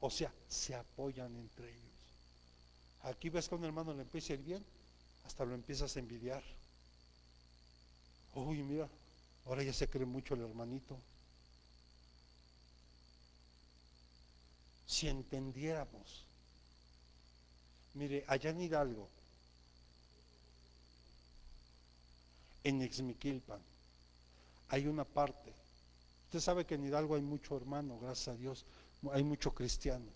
O sea, se apoyan entre ellos. Aquí ves que a un hermano le empieza a ir bien, hasta lo empiezas a envidiar. Uy, mira, ahora ya se cree mucho el hermanito. Si entendiéramos, mire, allá en Hidalgo, en Ixmiquilpan, hay una parte. Usted sabe que en Hidalgo hay mucho hermano, gracias a Dios, hay mucho cristiano.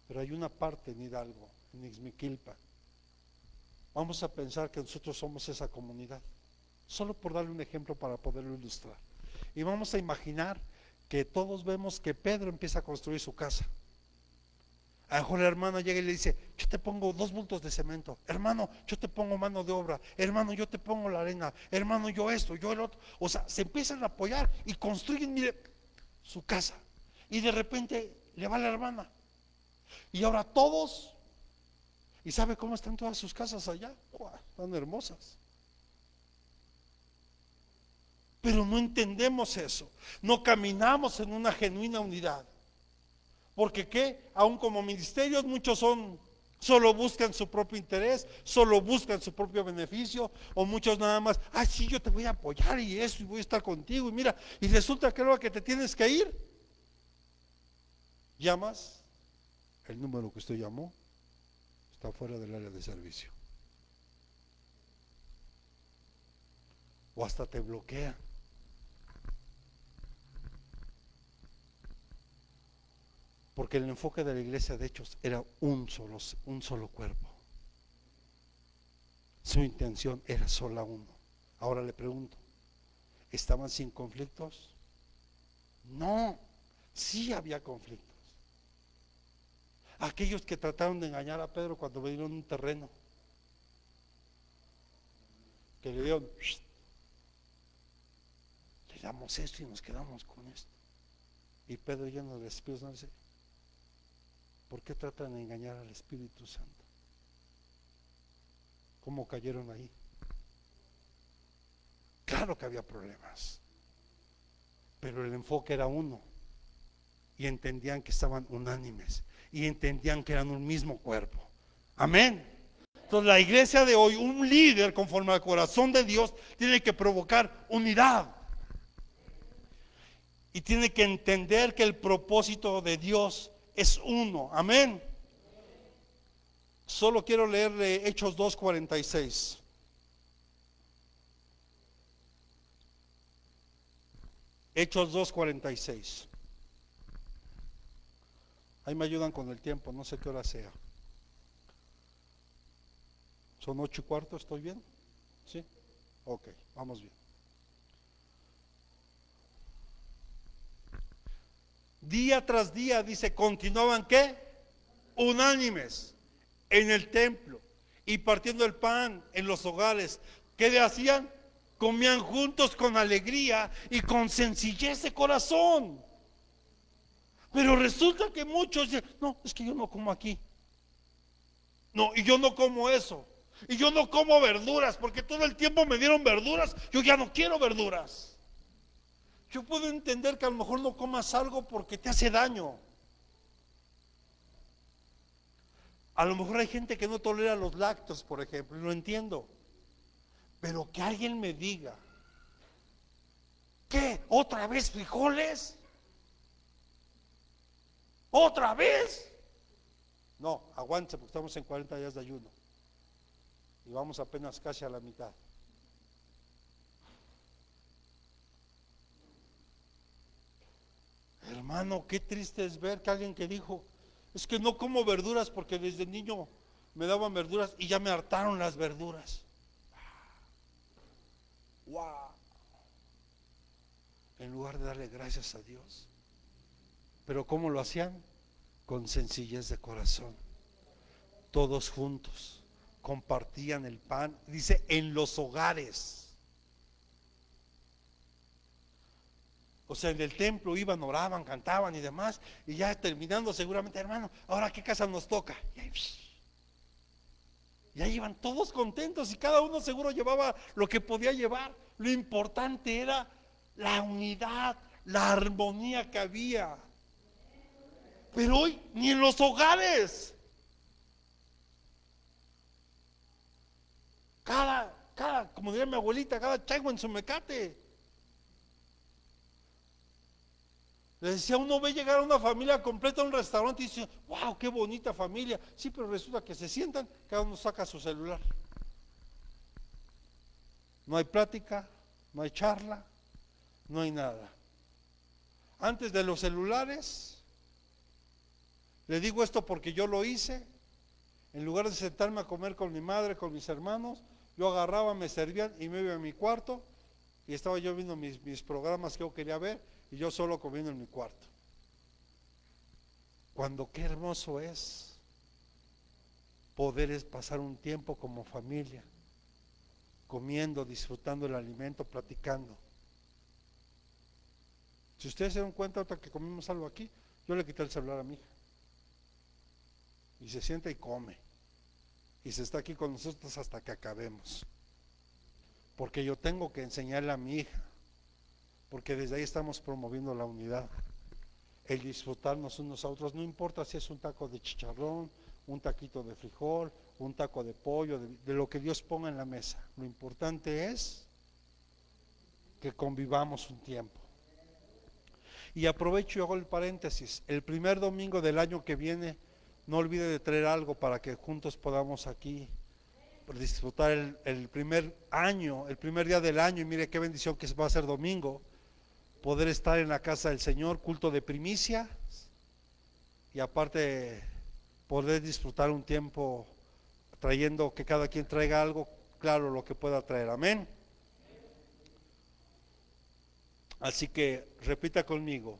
Pero hay una parte en Hidalgo, en Ixmiquilpan. Vamos a pensar que nosotros somos esa comunidad, solo por darle un ejemplo para poderlo ilustrar. Y vamos a imaginar que todos vemos que Pedro empieza a construir su casa. A lo mejor el hermano llega y le dice: yo te pongo 2 bultos de cemento, hermano, yo te pongo mano de obra, hermano, yo te pongo la arena, hermano, yo esto, yo el otro. O sea, se empiezan a apoyar y construyen, mire, su casa. Y de repente le va la hermana. Y ahora todos, ¿y sabe cómo están todas sus casas allá? Están hermosas. Pero no entendemos eso, no caminamos en una genuina unidad. Porque ¿qué? Aún como ministerios muchos solo buscan su propio interés, solo buscan su propio beneficio, o muchos nada más: ay, sí, yo te voy a apoyar y eso, y voy a estar contigo, y mira, y resulta que luego que te tienes que ir, llamas, el número que usted llamó está fuera del área de servicio, o hasta te bloquea. Porque el enfoque de la iglesia de Hechos era un solo cuerpo. Su intención era sola uno. Ahora le pregunto, ¿estaban sin conflictos? No, sí había conflictos. Aquellos que trataron de engañar a Pedro cuando le dieron un terreno, que le dieron, le damos esto y nos quedamos con esto. Y Pedro, lleno del Espíritu Santo, dice: ¿por qué tratan de engañar al Espíritu Santo? ¿Cómo cayeron ahí? Claro que había problemas, pero el enfoque era uno, y entendían que estaban unánimes, y entendían que eran un mismo cuerpo. Amén. Entonces la iglesia de hoy, un líder conforme al corazón de Dios, tiene que provocar unidad. Y tiene que entender que el propósito de Dios es uno. Amén. Solo quiero leer Hechos 2:46. Hechos 2:46. Ahí me ayudan con el tiempo, no sé qué hora sea. Son 8:15, ¿estoy bien? ¿Sí? Ok, vamos bien. Día tras día, dice, continuaban ¿qué? Unánimes en el templo y partiendo el pan en los hogares. ¿Qué le hacían? Comían juntos con alegría y con sencillez de corazón. Pero resulta que muchos dicen, no, es que yo no como aquí. No, y yo no como eso. Y yo no como verduras, porque todo el tiempo me dieron verduras. Yo ya no quiero verduras. Yo puedo entender que a lo mejor no comas algo porque te hace daño. A lo mejor hay gente que no tolera los lácteos, por ejemplo, y lo entiendo. Pero que alguien me diga, ¿qué? ¿Otra vez frijoles? ¿Otra vez? No, aguante porque estamos en 40 días de ayuno. Y vamos apenas casi a la mitad. Hermano, qué triste es ver que alguien que dijo, es que no como verduras porque desde niño me daban verduras y ya me hartaron las verduras. Wow. En lugar de darle gracias a Dios. Pero ¿cómo lo hacían? Con sencillez de corazón. Todos juntos compartían el pan, dice, en los hogares. O sea, en el templo iban, oraban, cantaban y demás, y ya terminando seguramente, hermano, ahora qué casa nos toca. Y ahí iban todos contentos y cada uno seguro llevaba lo que podía llevar. Lo importante era la unidad, la armonía que había. Pero hoy ni en los hogares. Como diría mi abuelita, cada chango en su mecate. Le decía, uno ve llegar a una familia completa a un restaurante y dice, wow, qué bonita familia. Sí, pero resulta que se sientan, cada uno saca su celular. No hay plática, no hay charla, no hay nada. Antes de los celulares, le digo esto porque yo lo hice, en lugar de sentarme a comer con mi madre, con mis hermanos, yo agarraba, me servían y me iba a mi cuarto y estaba yo viendo mis programas que yo quería ver y yo solo comiendo en mi cuarto. Cuando qué hermoso es poder pasar un tiempo como familia, comiendo, disfrutando el alimento, platicando. Si ustedes se dan cuenta, ahorita que comimos algo aquí, yo le quité el celular a mi hija y se sienta y come y se está aquí con nosotros hasta que acabemos, porque yo tengo que enseñarle a mi hija, porque desde ahí estamos promoviendo la unidad, el disfrutarnos unos a otros, no importa si es un taco de chicharrón, un taquito de frijol, un taco de pollo, de lo que Dios ponga en la mesa. Lo importante es que convivamos un tiempo. Y aprovecho y hago el paréntesis, el primer domingo del año que viene, no olvide de traer algo para que juntos podamos aquí disfrutar el primer año, el primer día del año, y mire qué bendición que va a ser domingo, poder estar en la casa del Señor, culto de primicia, y aparte poder disfrutar un tiempo trayendo, que cada quien traiga algo, claro, lo que pueda traer, amén. Así que repita conmigo,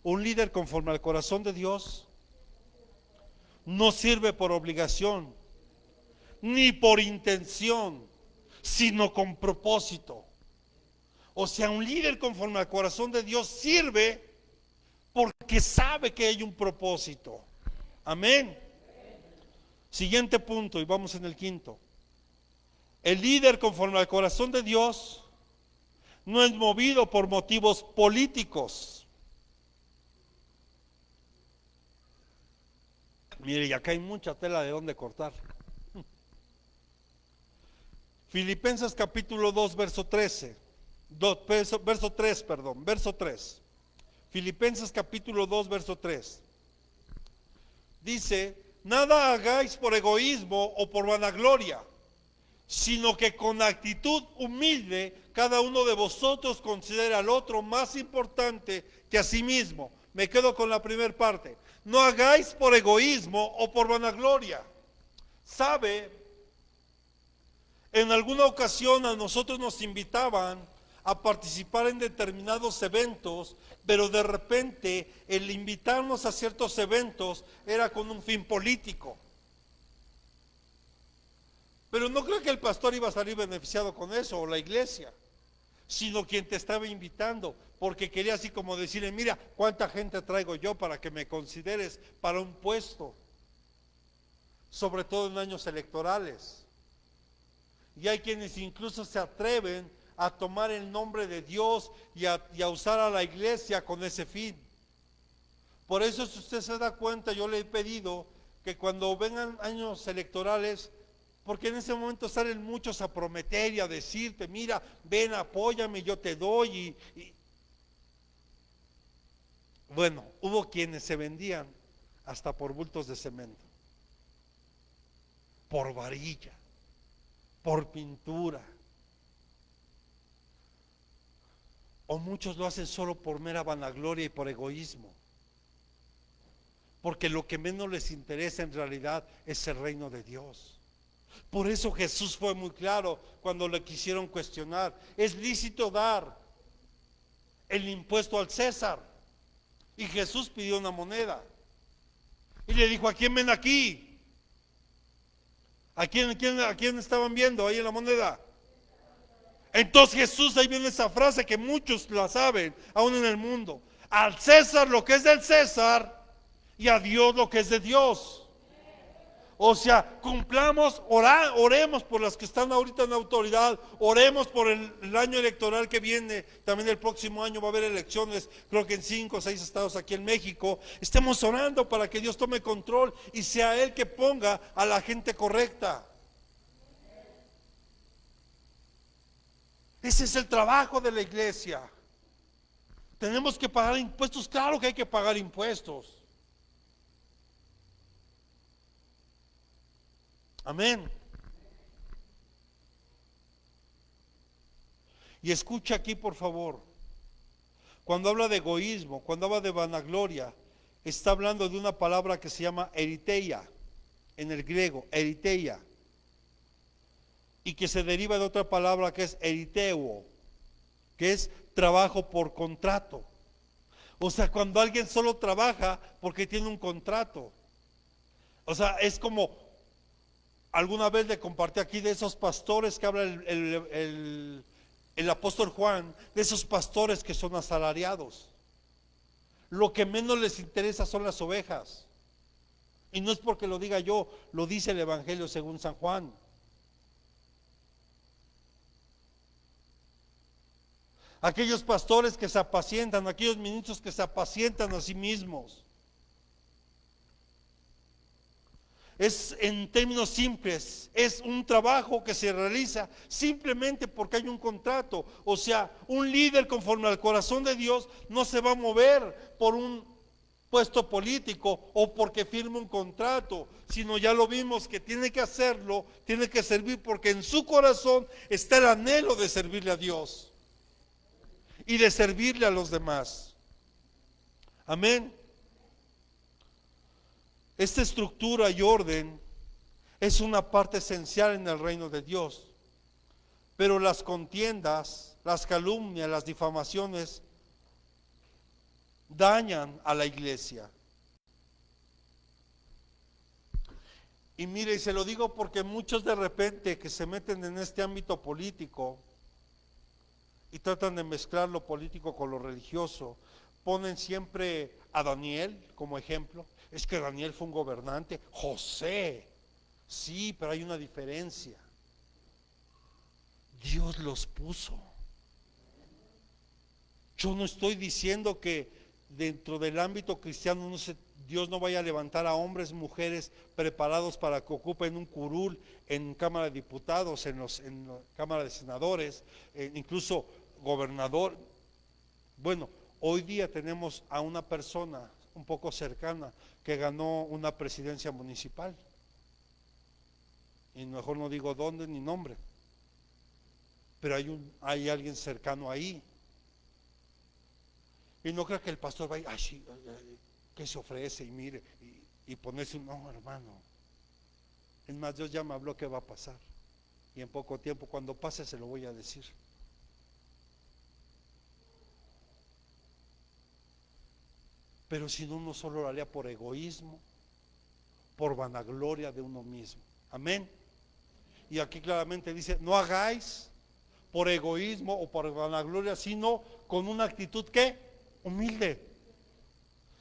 un líder conforme al corazón de Dios no sirve por obligación, ni por intención, sino con propósito. O sea, un líder conforme al corazón de Dios sirve porque sabe que hay un propósito. Amén. Siguiente punto, y vamos en el quinto. El líder conforme al corazón de Dios no es movido por motivos políticos. Mire, y acá hay mucha tela de dónde cortar. Filipenses capítulo 2, verso 13. Verso 3. Filipenses capítulo 2, verso 3. Dice, nada hagáis por egoísmo o por vanagloria, sino que con actitud humilde cada uno de vosotros considera al otro más importante que a sí mismo. Me quedo con la primera parte. No hagáis por egoísmo o por vanagloria. ¿Sabe? En alguna ocasión a nosotros nos invitaban a participar en determinados eventos, pero de repente el invitarnos a ciertos eventos era con un fin político. Pero no creo que el pastor iba a salir beneficiado con eso, o la iglesia, sino quien te estaba invitando, porque quería así como decirle, mira, cuánta gente traigo yo para que me consideres para un puesto, sobre todo en años electorales. Y hay quienes incluso se atreven a tomar el nombre de Dios y a usar a la iglesia con ese fin. Por eso, si usted se da cuenta, yo le he pedido que cuando vengan años electorales, porque en ese momento salen muchos a prometer y a decirte, mira, ven, apóyame, yo te doy. Bueno, hubo quienes se vendían hasta por bultos de cemento, por varilla, por pintura, o muchos lo hacen solo por mera vanagloria y por egoísmo, porque lo que menos les interesa en realidad es el reino de Dios. Por eso Jesús fue muy claro cuando le quisieron cuestionar, es lícito dar el impuesto al César, y Jesús pidió una moneda y le dijo, ¿a quién ven aquí? ¿A quién estaban viendo ahí en la moneda? Entonces Jesús, ahí viene esa frase que muchos la saben, aún en el mundo. Al César lo que es del César y a Dios lo que es de Dios. O sea, cumplamos, oremos por las que están ahorita en autoridad, oremos por el año electoral que viene, también el próximo año va a haber elecciones, creo que en 5 o 6 estados aquí en México. Estemos orando para que Dios tome control y sea Él que ponga a la gente correcta. Ese es el trabajo de la iglesia. Tenemos que pagar impuestos, claro que hay que pagar impuestos. Amén. Y escucha aquí, por favor. Cuando habla de egoísmo, cuando habla de vanagloria, está hablando de una palabra que se llama eriteia, en el griego, eriteia, y que se deriva de otra palabra que es eriteo, que es trabajo por contrato. O sea, cuando alguien solo trabaja porque tiene un contrato. O sea, es como, alguna vez le compartí aquí de esos pastores que habla el apóstol Juan, de esos pastores que son asalariados. Lo que menos les interesa son las ovejas. Y no es porque lo diga yo, lo dice el Evangelio según San Juan. Aquellos pastores que se apacientan, aquellos ministros que se apacientan a sí mismos. Es, en términos simples, es un trabajo que se realiza simplemente porque hay un contrato. O sea, un líder conforme al corazón de Dios no se va a mover por un puesto político o porque firme un contrato, sino ya lo vimos que tiene que hacerlo, tiene que servir porque en su corazón está el anhelo de servirle a Dios y de servirle a los demás. Amén. Esta estructura y orden es una parte esencial en el reino de Dios, pero las contiendas, las calumnias, las difamaciones dañan a la iglesia. Y mire, y se lo digo porque muchos de repente que se meten en este ámbito político y tratan de mezclar lo político con lo religioso, ponen siempre a Daniel como ejemplo. Es que Daniel fue un gobernante. José, sí, pero hay una diferencia. Dios los puso. Yo no estoy diciendo que dentro del ámbito cristiano Dios no vaya a levantar a hombres, mujeres preparados para que ocupen un curul en Cámara de Diputados, en la Cámara de Senadores, incluso gobernador. Bueno, hoy día tenemos a una persona un poco cercana que ganó una presidencia municipal. Y mejor no digo dónde ni nombre, pero hay alguien cercano ahí. Y no creo que el pastor vaya, ay, sí, que se ofrece y mire, y ponerse un, no, hermano. Es más, Dios ya me habló que va a pasar. Y en poco tiempo, cuando pase, se lo voy a decir. Pero si no, uno solo lo haría por egoísmo, por vanagloria de uno mismo. Amén. Y aquí claramente dice, no hagáis por egoísmo o por vanagloria, sino con una actitud que humilde.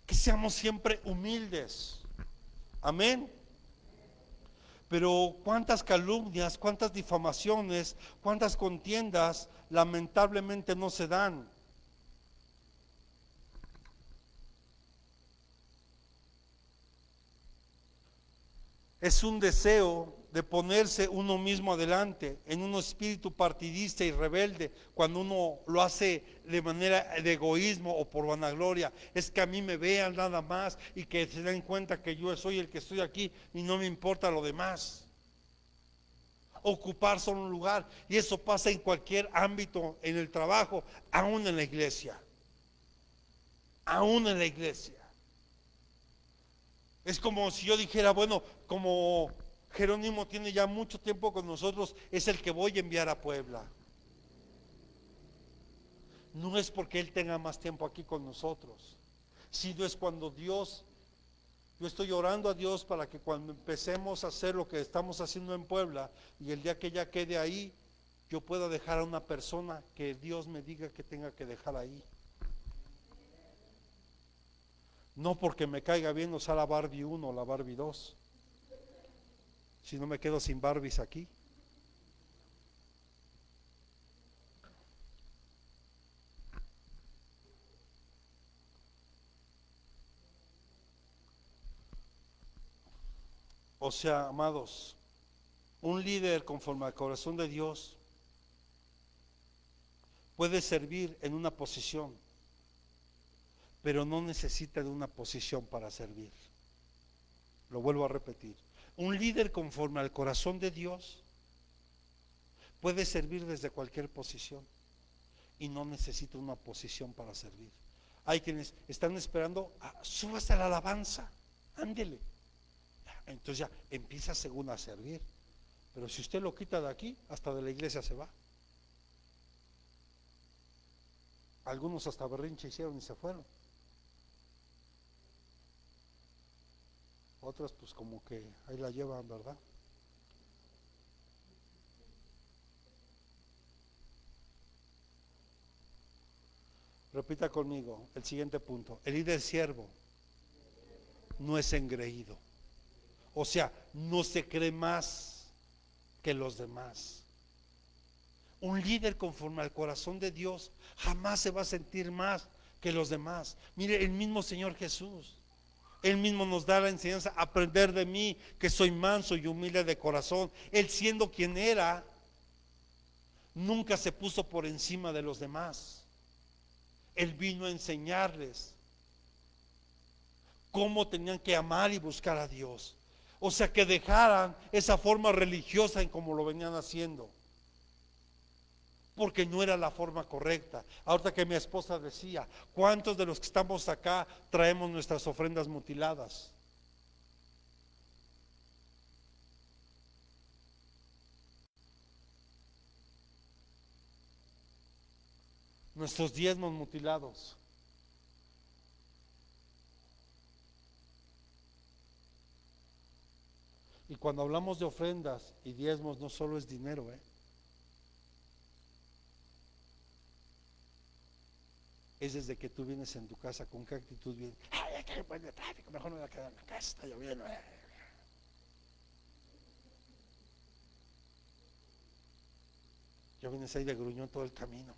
Que seamos siempre humildes. Amén. Pero cuántas calumnias, cuántas difamaciones, cuántas contiendas lamentablemente no se dan. Es un deseo de ponerse uno mismo adelante en un espíritu partidista y rebelde cuando uno lo hace de manera de egoísmo o por vanagloria. Es que a mí me vean nada más y que se den cuenta que yo soy el que estoy aquí y no me importa lo demás. Ocupar solo un lugar, y eso pasa en cualquier ámbito, en el trabajo, aún en la iglesia. Aún en la iglesia. Es como si yo dijera, bueno, como Jerónimo tiene ya mucho tiempo con nosotros, es el que voy a enviar a Puebla. No es porque él tenga más tiempo aquí con nosotros, sino es cuando Dios, yo estoy orando a Dios para que cuando empecemos a hacer lo que estamos haciendo en Puebla, y el día que ya quede ahí, yo pueda dejar a una persona que Dios me diga que tenga que dejar ahí. No porque me caiga bien usar la Barbie 1 o la Barbie 2, si no me quedo sin Barbies aquí. O sea, amados, un líder conforme al corazón de Dios puede servir en una posición, pero no necesita de una posición para servir. Lo vuelvo a repetir. Un líder conforme al corazón de Dios puede servir desde cualquier posición y no necesita una posición para servir. Hay quienes están esperando, súbase a la alabanza, ándele. Entonces ya empieza según a servir. Pero si usted lo quita de aquí, hasta de la iglesia se va. Algunos hasta berrinche hicieron y se fueron. Otros pues como que ahí la llevan, ¿verdad? Repita conmigo el siguiente punto. El líder siervo no es engreído. O sea, no se cree más que los demás. Un líder conforme al corazón de Dios jamás se va a sentir más que los demás. Mire, el mismo Señor Jesús, Él mismo nos da la enseñanza, aprender de mí, que soy manso y humilde de corazón. Él, siendo quien era, nunca se puso por encima de los demás. Él vino a enseñarles cómo tenían que amar y buscar a Dios. O sea, que dejaran esa forma religiosa en como lo venían haciendo, porque no era la forma correcta. Ahorita que mi esposa decía, ¿cuántos de los que estamos acá traemos nuestras ofrendas mutiladas? Nuestros diezmos mutilados. Y cuando hablamos de ofrendas y diezmos, no solo es dinero, es desde que tú vienes en tu casa, con qué actitud vienes. Ay, aquí hay buen tráfico, mejor me voy a quedar en la casa, está lloviendo. Ya vienes ahí de gruñón todo el camino.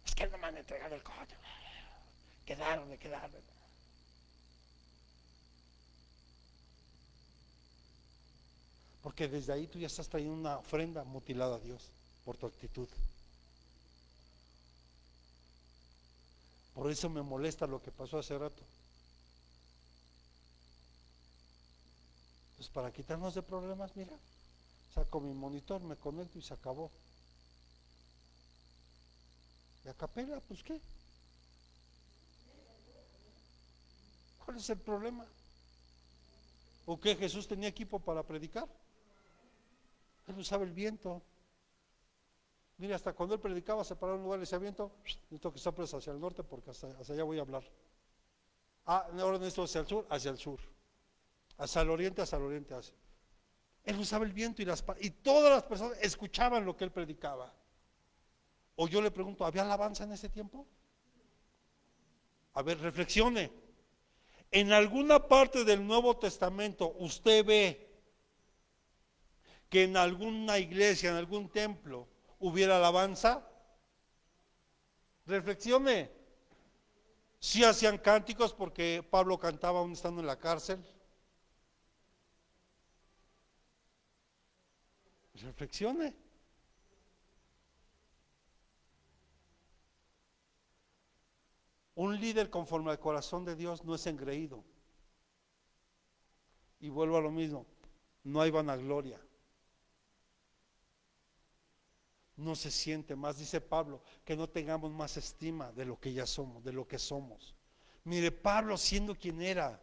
Es que no me han entregado el coche. quedar de quedar. Porque desde ahí tú ya estás trayendo una ofrenda mutilada a Dios por tu actitud. Por eso me molesta lo que pasó hace rato. Pues para quitarnos de problemas, mira, saco mi monitor, me conecto y se acabó. Y a capela, pues ¿qué? ¿Cuál es el problema? ¿O qué? ¿Jesús tenía equipo para predicar? Él usaba el viento. Mira, hasta cuando él predicaba se paraba en un lugar y decía viento, necesito que soples hacia el norte porque hacia allá voy a hablar. Ahora necesito hacia el sur, hacia el sur. Hacia el oriente, hacia el oriente. Él usaba el viento y todas las personas escuchaban lo que él predicaba. O yo le pregunto, ¿había alabanza en ese tiempo? A ver, reflexione. En alguna parte del Nuevo Testamento usted ve que en alguna iglesia, en algún templo, hubiera alabanza. Reflexione. Sí hacían cánticos porque Pablo cantaba aún estando en la cárcel. Reflexione. Un líder conforme al corazón de Dios no es engreído. Y vuelvo a lo mismo, no hay vanagloria. No se siente más, dice Pablo, que no tengamos más estima de lo que ya somos, de lo que somos. Mire, Pablo siendo quien era,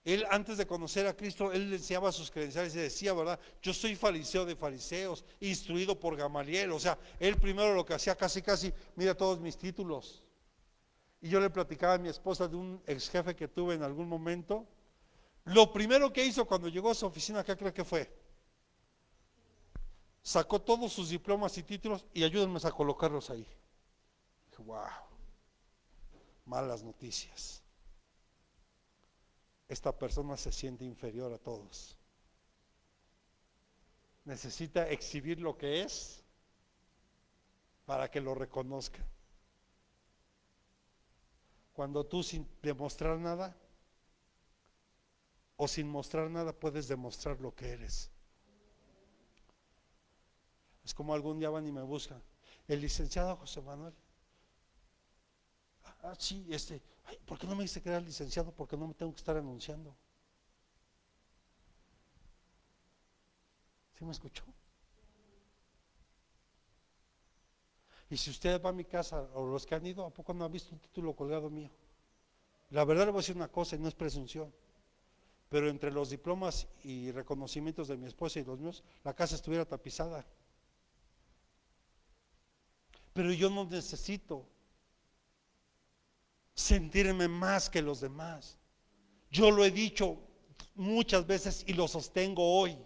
él antes de conocer a Cristo, él le enseñaba sus credenciales y decía, ¿verdad? Yo soy fariseo de fariseos, instruido por Gamaliel. O sea, él primero lo que hacía casi, mira todos mis títulos. Y yo le platicaba a mi esposa de un ex jefe que tuve en algún momento. Lo primero que hizo cuando llegó a su oficina, ¿qué cree que fue? Sacó todos sus diplomas y títulos y ayúdenme a colocarlos ahí. Dije, wow, malas noticias. Esta persona se siente inferior a todos. Necesita exhibir lo que es para que lo reconozca. Cuando tú sin demostrar nada o sin mostrar nada puedes demostrar lo que eres. Es como algún día van y me buscan. El licenciado José Manuel. Sí, ¿por qué no me dice que era licenciado? Porque no me tengo que estar anunciando. ¿Sí me escuchó? Y si usted va a mi casa, o los que han ido, ¿a poco no ha visto un título colgado mío? La verdad le voy a decir una cosa y no es presunción, pero entre los diplomas y reconocimientos de mi esposa y los míos, la casa estuviera tapizada. Pero yo no necesito sentirme más que los demás. Yo lo he dicho muchas veces y lo sostengo hoy.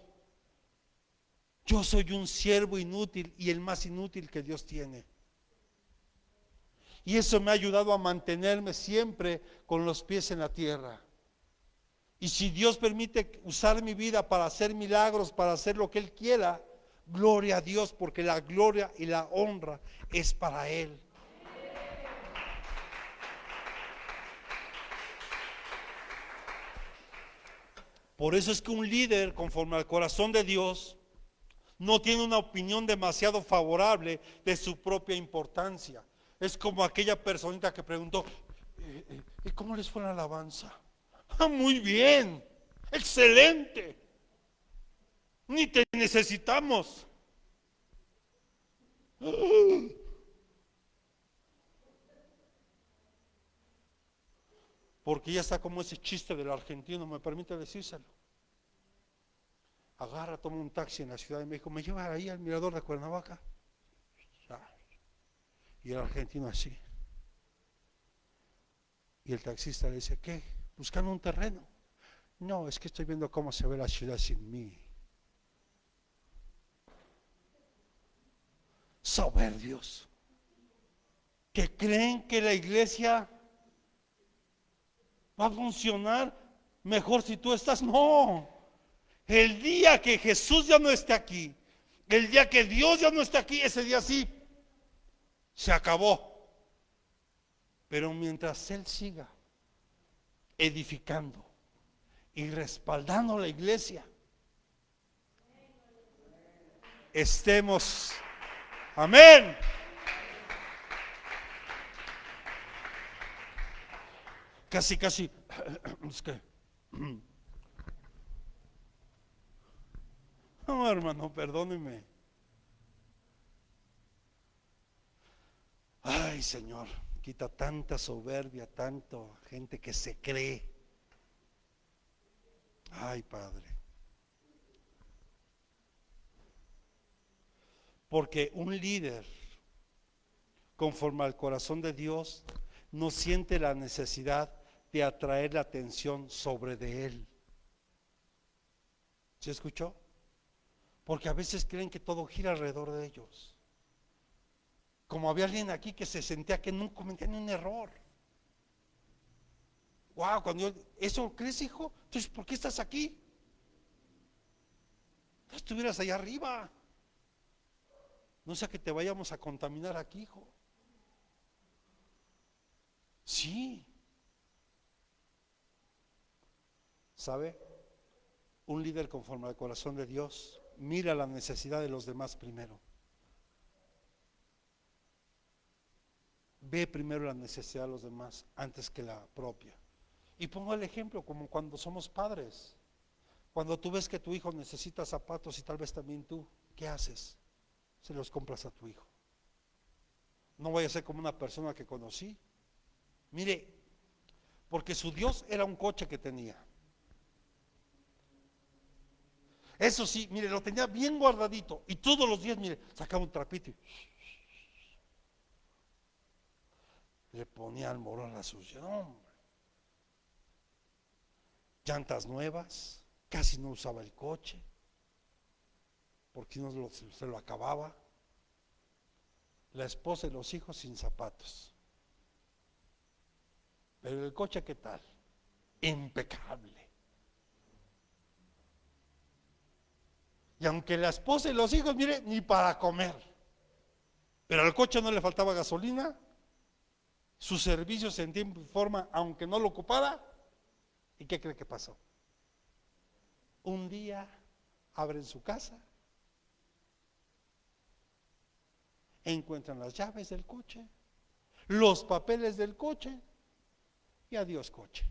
Yo soy un siervo inútil y el más inútil que Dios tiene. Y eso me ha ayudado a mantenerme siempre con los pies en la tierra. Y si Dios permite usar mi vida para hacer milagros, para hacer lo que Él quiera, gloria a Dios, porque la gloria y la honra es para Él. Por eso es que un líder conforme al corazón de Dios no tiene una opinión demasiado favorable de su propia importancia. Es como aquella personita que preguntó, ¿y cómo les fue la alabanza? Muy bien, excelente, ni te necesitamos. Porque ya está como ese chiste del argentino, me permite decírselo. Agarra, toma un taxi en la Ciudad de México, me lleva ahí al mirador de Cuernavaca. Y el argentino así. Y el taxista le dice, ¿qué? ¿Buscando un terreno? No, es que estoy viendo cómo se ve la ciudad sin mí. Soberbios, que creen que la iglesia va a funcionar mejor si tú estás. No, el día que Jesús ya no esté aquí, el día que Dios ya no esté aquí, ese día sí, se acabó. Pero mientras Él siga edificando y respaldando la iglesia, estemos, amén. Casi, es que, no, hermano, perdóneme. Ay, Señor, quita tanta soberbia, tanto gente que se cree. Ay, Padre. Porque un líder conforme al corazón de Dios no siente la necesidad de atraer la atención sobre de él. ¿Se escuchó? Porque a veces creen que todo gira alrededor de ellos. Como había alguien aquí que se sentía que no cometía ni un error. Wow, cuando yo, ¿eso crees, hijo? Entonces, ¿por qué estás aquí? No estuvieras allá arriba. No sea que te vayamos a contaminar aquí, hijo. Sí. ¿Sabe? Un líder conforme al corazón de Dios mira la necesidad de los demás primero. Ve primero la necesidad de los demás antes que la propia. Y pongo el ejemplo como cuando somos padres. Cuando tú ves que tu hijo necesita zapatos y tal vez también tú, ¿qué haces? Se los compras a tu hijo. No vaya a ser como una persona que conocí. Mire, porque su Dios era un coche que tenía. Eso sí, mire, lo tenía bien guardadito. Y todos los días, mire, sacaba un trapito y le ponía al morón la sucia. No, llantas nuevas, casi no usaba el coche, porque no se lo acababa. La esposa y los hijos sin zapatos. Pero el coche, ¿qué tal? Impecable. Y aunque la esposa y los hijos, mire, ni para comer. Pero al coche no le faltaba gasolina, su servicio se en tiempo y forma, aunque no lo ocupara. ¿Y qué cree que pasó? Un día abren su casa, encuentran las llaves del coche, los papeles del coche y adiós coche.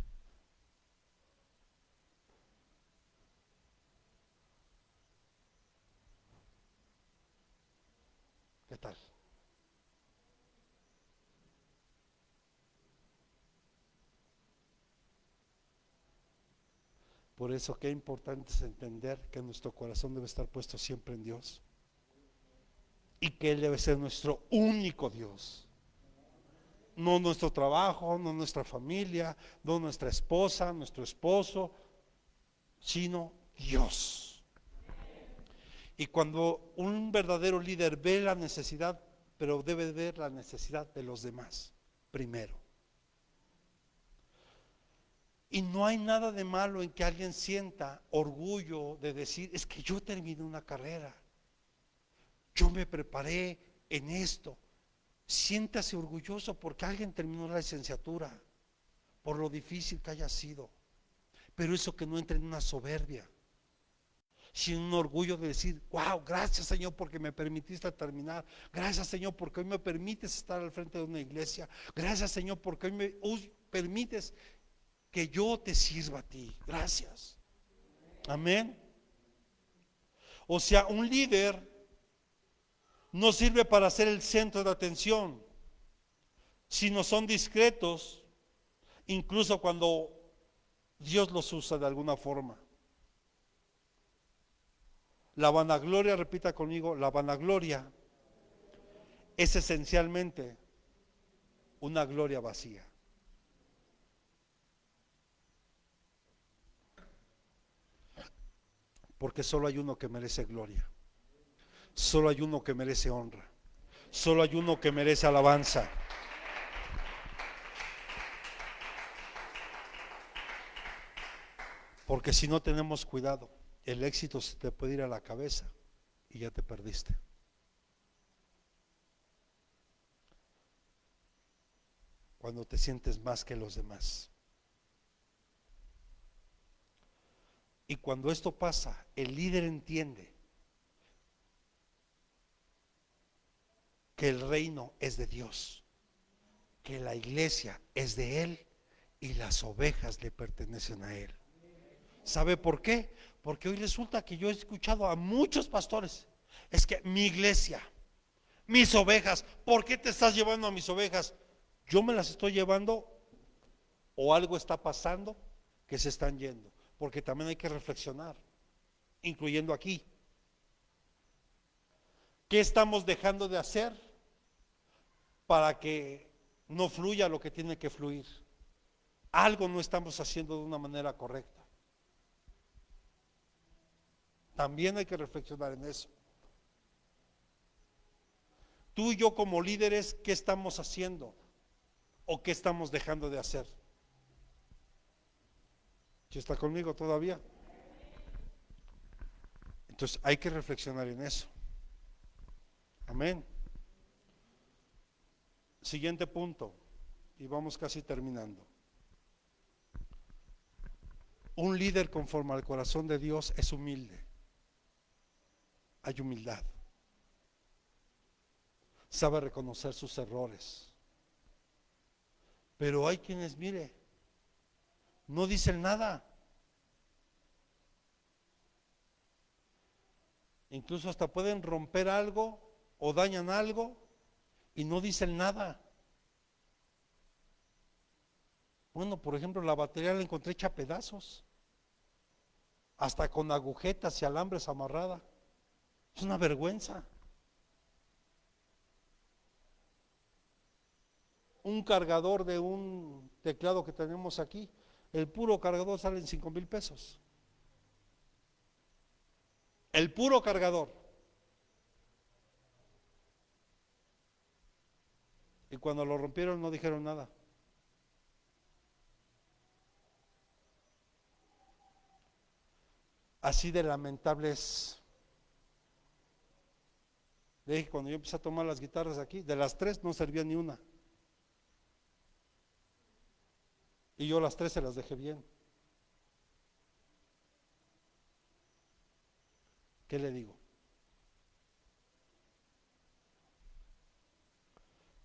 ¿Qué tal? Por eso qué importante es entender que nuestro corazón debe estar puesto siempre en Dios y que Él debe ser nuestro único Dios. No nuestro trabajo, no nuestra familia, no nuestra esposa, nuestro esposo, sino Dios. Y cuando un verdadero líder ve la necesidad, pero debe ver la necesidad de los demás primero. Y no hay nada de malo en que alguien sienta orgullo de decir, es que yo terminé una carrera, yo me preparé en esto. Siéntase orgulloso porque alguien terminó la licenciatura, por lo difícil que haya sido. Pero eso que no entre en una soberbia, sino un orgullo de decir, wow, gracias Señor porque me permitiste terminar. Gracias Señor porque hoy me permites estar al frente de una iglesia. Gracias Señor porque hoy permites que yo te sirva a ti. Gracias. Amén. O sea, un líder no sirve para ser el centro de atención, sino son discretos, incluso cuando Dios los usa de alguna forma. La vanagloria, repita conmigo, la vanagloria es esencialmente una gloria vacía. Porque solo hay uno que merece gloria, solo hay uno que merece honra, solo hay uno que merece alabanza. Porque si no tenemos cuidado, el éxito se te puede ir a la cabeza y ya te perdiste. cuando te sientes más que los demás. Y cuando esto pasa, el líder entiende que el reino es de Dios, que la iglesia es de Él y las ovejas le pertenecen a Él. ¿Sabe por qué? Porque hoy resulta que yo he escuchado a muchos pastores, es que mi iglesia, mis ovejas, ¿por qué te estás llevando a mis ovejas? Yo me las estoy llevando o algo está pasando que se están yendo, porque también hay que reflexionar, incluyendo aquí. ¿Qué estamos dejando de hacer para que no fluya lo que tiene que fluir? Algo no estamos haciendo de una manera correcta. También hay que reflexionar en eso. Tú y yo como líderes, ¿qué estamos haciendo? ¿O qué estamos dejando de hacer? ¿Sí está conmigo todavía? Entonces hay que reflexionar en eso. Amén. Siguiente punto, y vamos casi terminando. Un líder conforme al corazón de Dios es humilde. Hay humildad. Sabe reconocer sus errores. Pero hay quienes, mire, no dicen nada. Incluso hasta pueden romper algo o dañan algo y no dicen nada. Bueno, por ejemplo, la batería la encontré hecha a pedazos, hasta con agujetas y alambres amarrada. Es una vergüenza. Un cargador de un teclado que tenemos aquí, el puro cargador sale en 5,000 pesos. El puro cargador. Y cuando lo rompieron no dijeron nada. Así de lamentable es. Le dije, cuando yo empecé a tomar las guitarras aquí, de las 3 no servía ni una. Y yo las 3 se las dejé bien. ¿Qué le digo?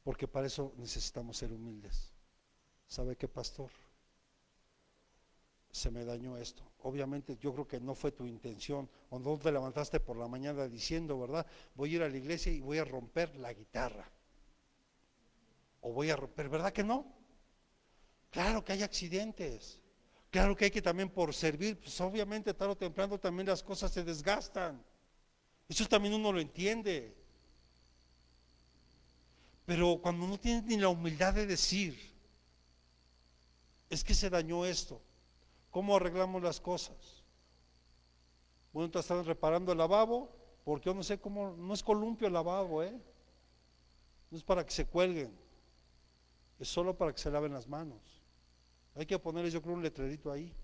Porque para eso necesitamos ser humildes. ¿Sabe qué, pastor? Se me dañó esto. Obviamente yo creo que no fue tu intención, o no te levantaste por la mañana diciendo, ¿verdad? Voy a ir a la iglesia y voy a romper la guitarra. O voy a romper, ¿verdad que no? Claro que hay accidentes. Claro que hay que también por servir, pues obviamente tarde o temprano también las cosas se desgastan. Eso también uno lo entiende. Pero cuando no tienes ni la humildad de decir, es que se dañó esto, ¿cómo arreglamos las cosas? Bueno, te están reparando el lavabo, porque yo no sé cómo, no es columpio el lavabo, no es para que se cuelguen, es solo para que se laven las manos. Hay que ponerles, yo creo, un letrerito ahí.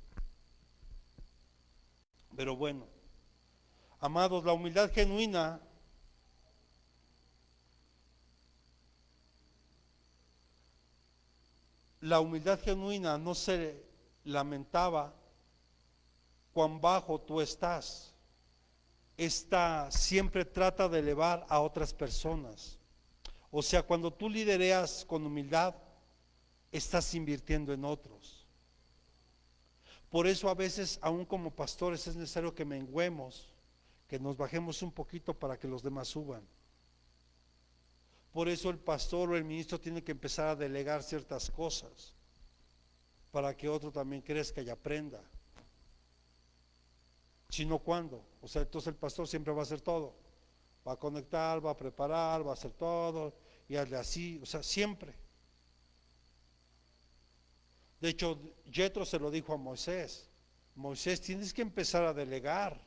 Pero bueno, amados, la humildad genuina no se lamentaba cuán bajo tú estás. Esta siempre trata de elevar a otras personas. O sea, cuando tú lidereas con humildad, estás invirtiendo en otros. Por eso a veces, aún como pastores, es necesario que menguemos, que nos bajemos un poquito para que los demás suban. Por eso el pastor o el ministro tiene que empezar a delegar ciertas cosas, para que otro también crezca y aprenda. Si no, ¿cuándo? O sea, entonces el pastor siempre va a hacer todo. Va a conectar, va a preparar, va a hacer todo, y hazle así, o sea, siempre. De hecho, Yetro se lo dijo a Moisés. Moisés, tienes que empezar a delegar.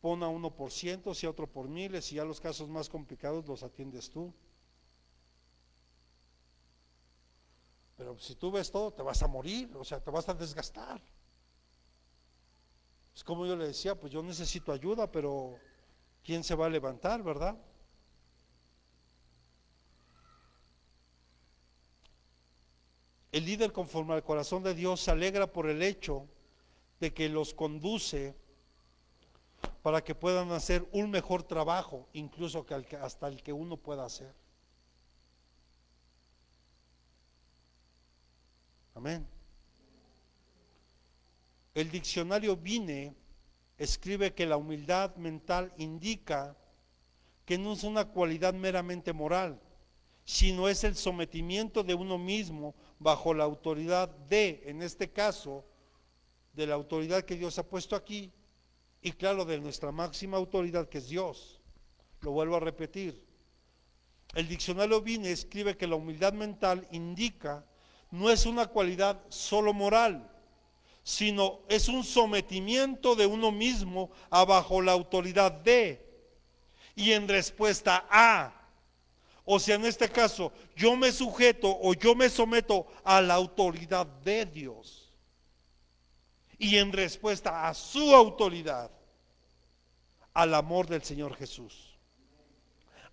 Pon a uno por cientos y a otro por miles, y ya los casos más complicados los atiendes tú. Pero si tú ves todo, te vas a morir, o sea, te vas a desgastar. Es como yo le decía, pues yo necesito ayuda, pero ¿quién se va a levantar, verdad? El líder conforme al corazón de Dios se alegra por el hecho de que los conduce para que puedan hacer un mejor trabajo, incluso hasta el que uno pueda hacer. Amén. El diccionario Vine escribe que la humildad mental indica que no es una cualidad meramente moral, sino es el sometimiento de uno mismo bajo la autoridad de, en este caso, de la autoridad que Dios ha puesto aquí, y claro, de nuestra máxima autoridad que es Dios. Lo vuelvo a repetir. El diccionario Vine escribe que la humildad mental indica no es una cualidad solo moral, sino es un sometimiento de uno mismo a bajo la autoridad de y en respuesta a. O sea, en este caso, yo me sujeto o yo me someto a la autoridad de Dios y en respuesta a su autoridad, al amor del Señor Jesús,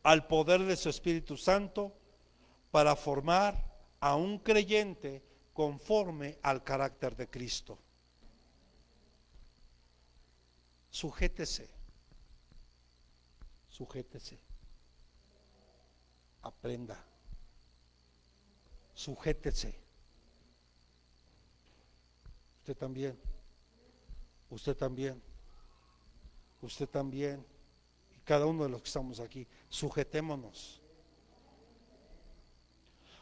al poder de su Espíritu Santo para formar a un creyente conforme al carácter de Cristo. Sujétese, sujétese, aprenda, sujétese. Usted también, usted también, usted también, y cada uno de los que estamos aquí, sujetémonos.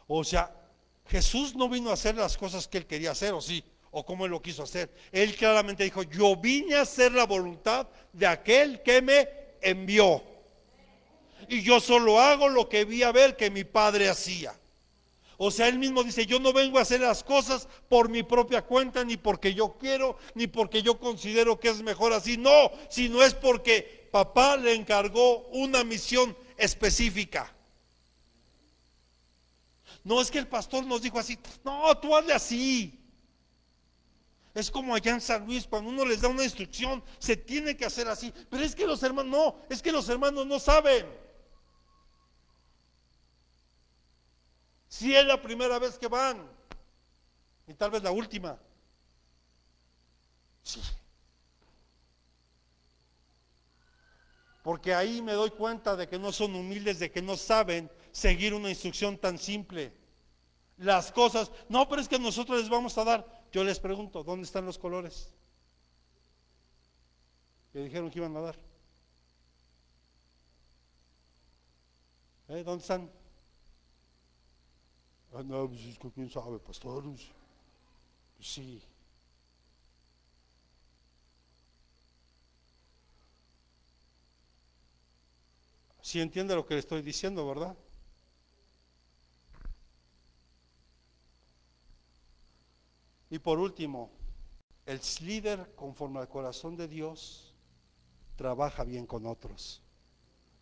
O sea, Jesús no vino a hacer las cosas que él quería hacer, ¿o sí? ¿O cómo él lo quiso hacer? Él claramente dijo, yo vine a hacer la voluntad de aquel que me envió. Y yo solo hago lo que vi a ver que mi padre hacía. O sea, él mismo dice, yo no vengo a hacer las cosas por mi propia cuenta, ni porque yo quiero, ni porque yo considero que es mejor así. No, sino es porque papá le encargó una misión específica. No es que el pastor nos dijo así, no, tú hazle así. Es como allá en San Luis, cuando uno les da una instrucción, se tiene que hacer así. Pero es que los hermanos no, es que los hermanos no saben. Si es la primera vez que van, y tal vez la última. Sí. Porque ahí me doy cuenta de que no son humildes, de que no saben seguir una instrucción tan simple. Las cosas, no, pero es que nosotros les vamos a dar. Yo les pregunto, ¿dónde están los colores? Que dijeron que iban a dar. ¿Dónde están? Ah, no, pues es que quién sabe, pastor. Pues sí. Sí entiende lo que le estoy diciendo, ¿verdad? Y por último, el líder conforme al corazón de Dios trabaja bien con otros.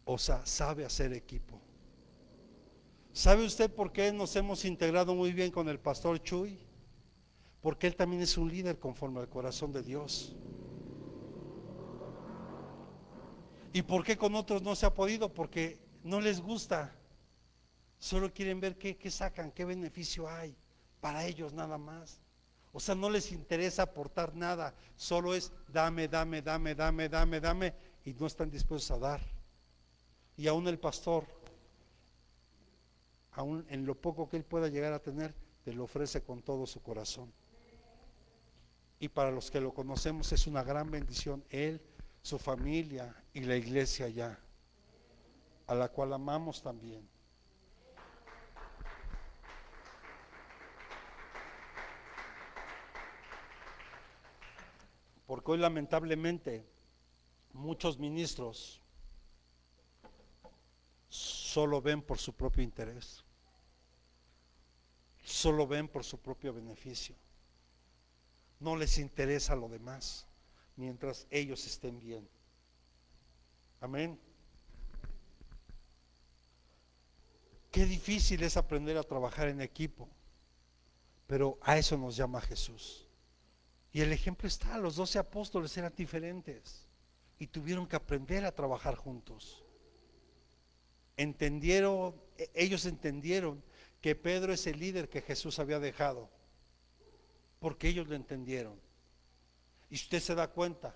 O sea, sabe hacer equipo. ¿Sabe usted por qué nos hemos integrado muy bien con el pastor Chuy? Porque él también es un líder conforme al corazón de Dios. ¿Y por qué con otros no se ha podido? Porque no les gusta. Solo quieren ver qué sacan, qué beneficio hay para ellos nada más. O sea, no les interesa aportar nada, solo es dame, dame, dame, dame, dame, dame, y no están dispuestos a dar. Y aún el pastor, aún en lo poco que él pueda llegar a tener, te lo ofrece con todo su corazón. Y para los que lo conocemos es una gran bendición, él, su familia y la iglesia ya, a la cual amamos también. Porque hoy lamentablemente muchos ministros solo ven por su propio interés, solo ven por su propio beneficio, no les interesa lo demás mientras ellos estén bien. Amén. Qué difícil es aprender a trabajar en equipo, pero a eso nos llama Jesús. Y el ejemplo está, los 12 apóstoles eran diferentes y tuvieron que aprender a trabajar juntos. Ellos entendieron que Pedro es el líder que Jesús había dejado, porque ellos lo entendieron. Y usted se da cuenta,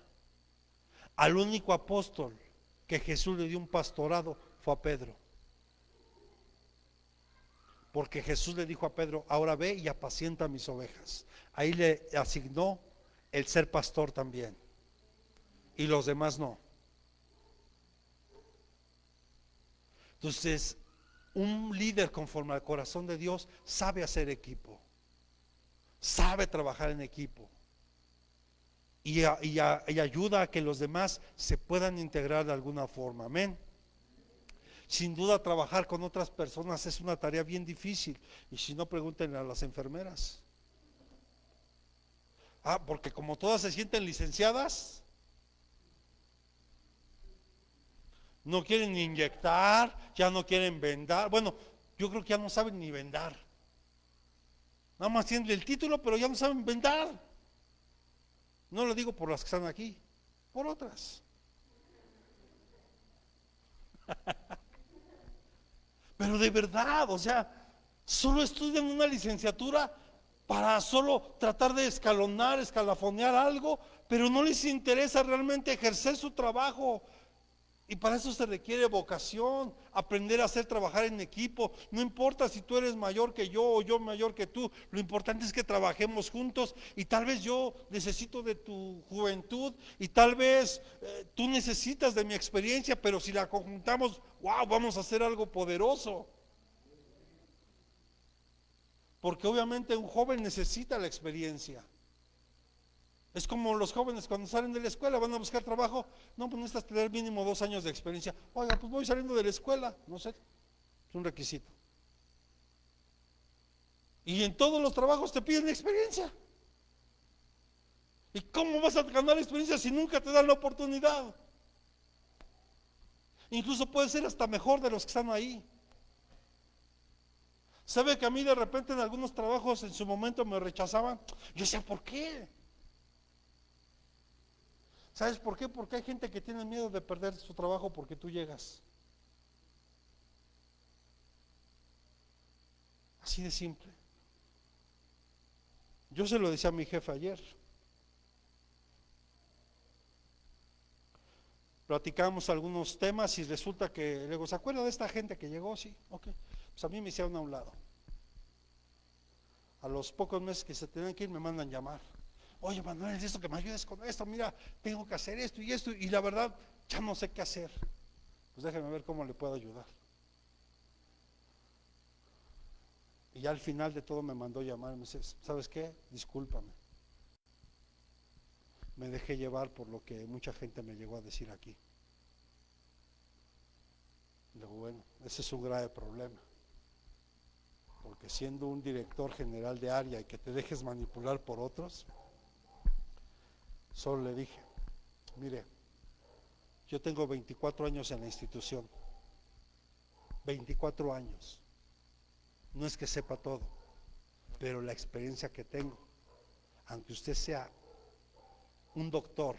al único apóstol que Jesús le dio un pastorado fue a Pedro. Porque Jesús le dijo a Pedro, ahora ve y apacienta mis ovejas. Ahí le asignó el ser pastor también. Y los demás no. Entonces, un líder conforme al corazón de Dios sabe hacer equipo. Sabe trabajar en equipo. Y ayuda a que los demás se puedan integrar de alguna forma. Amén. Sin duda trabajar con otras personas es una tarea bien difícil. Y si no, pregúntenle a las enfermeras. Porque como todas se sienten licenciadas, no quieren ni inyectar, ya no quieren vendar. Bueno, yo creo que ya no saben ni vendar. Nada más tienen el título, pero ya no saben vendar. No lo digo por las que están aquí, por otras. Pero de verdad, o sea, solo estudian una licenciatura para solo tratar de escalafonear algo, pero no les interesa realmente ejercer su trabajo. Y para eso se requiere vocación, aprender a hacer trabajar en equipo. No importa si tú eres mayor que yo o yo mayor que tú, lo importante es que trabajemos juntos. Y tal vez yo necesito de tu juventud y tal vez tú necesitas de mi experiencia, pero si la conjuntamos, wow, vamos a hacer algo poderoso. Porque obviamente un joven necesita la experiencia. Es como los jóvenes cuando salen de la escuela, van a buscar trabajo. No, pues necesitas tener mínimo 2 años de experiencia. Oiga, pues voy saliendo de la escuela. No sé, es un requisito. Y en todos los trabajos te piden experiencia. ¿Y cómo vas a ganar experiencia si nunca te dan la oportunidad? Incluso puede ser hasta mejor de los que están ahí. ¿Sabe que a mí de repente en algunos trabajos en su momento me rechazaban? Yo decía, ¿por qué? ¿Sabes por qué? Porque hay gente que tiene miedo de perder su trabajo porque tú llegas. Así de simple. Yo se lo decía a mi jefe ayer. Platicamos algunos temas y resulta que luego, ¿se acuerda de esta gente que llegó? Sí, ok. Pues a mí me hicieron a un lado. A los pocos meses que se tenían que ir me mandan llamar. Oye, Manuel, es esto que me ayudes con esto, mira, tengo que hacer esto, y la verdad, ya no sé qué hacer. Pues déjeme ver cómo le puedo ayudar. Y ya al final de todo me mandó llamar, me dice, ¿sabes qué? Discúlpame. Me dejé llevar por lo que mucha gente me llegó a decir aquí. Y digo, bueno, ese es un grave problema. Porque siendo un director general de área y que te dejes manipular por otros, solo le dije, mire, yo tengo 24 años en la institución, 24 años, no es que sepa todo, pero la experiencia que tengo, aunque usted sea un doctor,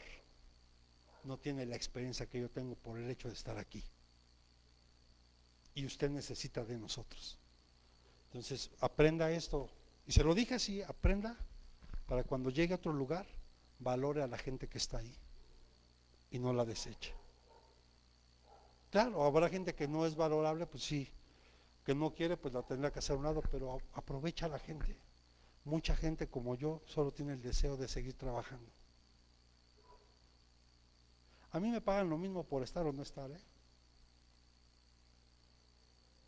no tiene la experiencia que yo tengo por el hecho de estar aquí, y usted necesita de nosotros. Entonces aprenda esto, y se lo dije así, aprenda para cuando llegue a otro lugar, valore a la gente que está ahí y no la deseche. Claro, habrá gente que no es valorable, pues sí, que no quiere, pues la tendrá que hacer a un lado, pero aprovecha a la gente. Mucha gente como yo solo tiene el deseo de seguir trabajando. A mí me pagan lo mismo por estar o no estar, ¿eh?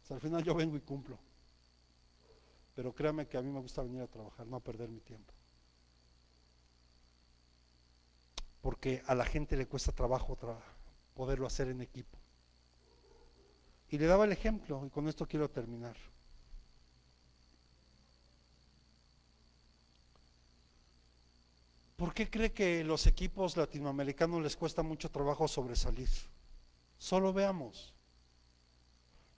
O sea, al final yo vengo y cumplo. Pero créame que a mí me gusta venir a trabajar, no a perder mi tiempo. Porque a la gente le cuesta trabajo poderlo hacer en equipo. Y le daba el ejemplo, y con esto quiero terminar. ¿Por qué cree que los equipos latinoamericanos les cuesta mucho trabajo sobresalir? Solo veamos.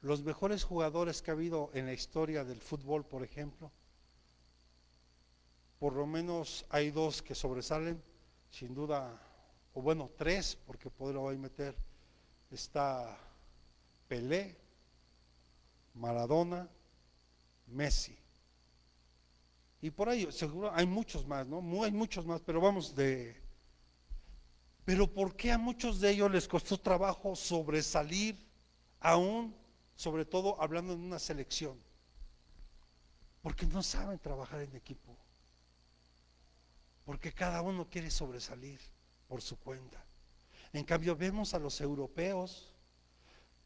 Los mejores jugadores que ha habido en la historia del fútbol, por ejemplo, por lo menos hay 2 que sobresalen, sin duda, o bueno, 3, porque podrlo ahí meter. Está Pelé, Maradona, Messi. Y por ahí seguro hay muchos más, ¿no? Hay muchos más, pero Pero ¿por qué a muchos de ellos les costó trabajo sobresalir, aún, sobre todo hablando en una selección? Porque no saben trabajar en equipo. Porque cada uno quiere sobresalir por su cuenta. En cambio vemos a los europeos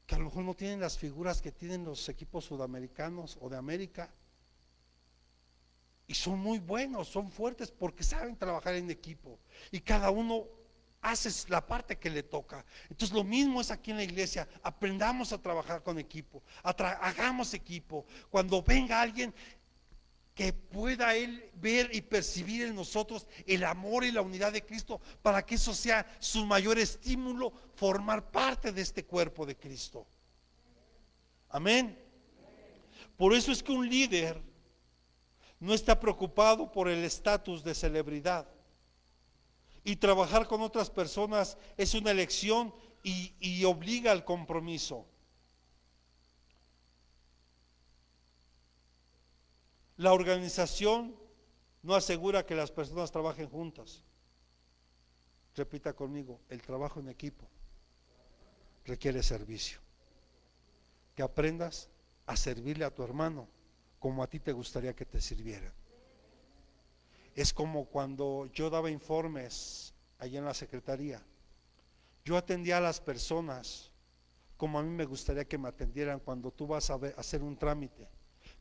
que a lo mejor no tienen las figuras que tienen los equipos sudamericanos o de América, y son muy buenos, son fuertes porque saben trabajar en equipo y cada uno hace la parte que le toca. Entonces lo mismo es aquí en la iglesia, aprendamos a trabajar con equipo, hagamos equipo. Cuando venga alguien, que pueda él ver y percibir en nosotros el amor y la unidad de Cristo, para que eso sea su mayor estímulo, formar parte de este cuerpo de Cristo. Amén. Por eso es que un líder no está preocupado por el estatus de celebridad, y trabajar con otras personas es una elección y obliga al compromiso. La organización no asegura que las personas trabajen juntas. Repita conmigo: el trabajo en equipo requiere servicio. Que aprendas a servirle a tu hermano como a ti te gustaría que te sirvieran. Es como cuando yo daba informes allá en la secretaría. Yo atendía a las personas como a mí me gustaría que me atendieran cuando tú vas a hacer un trámite,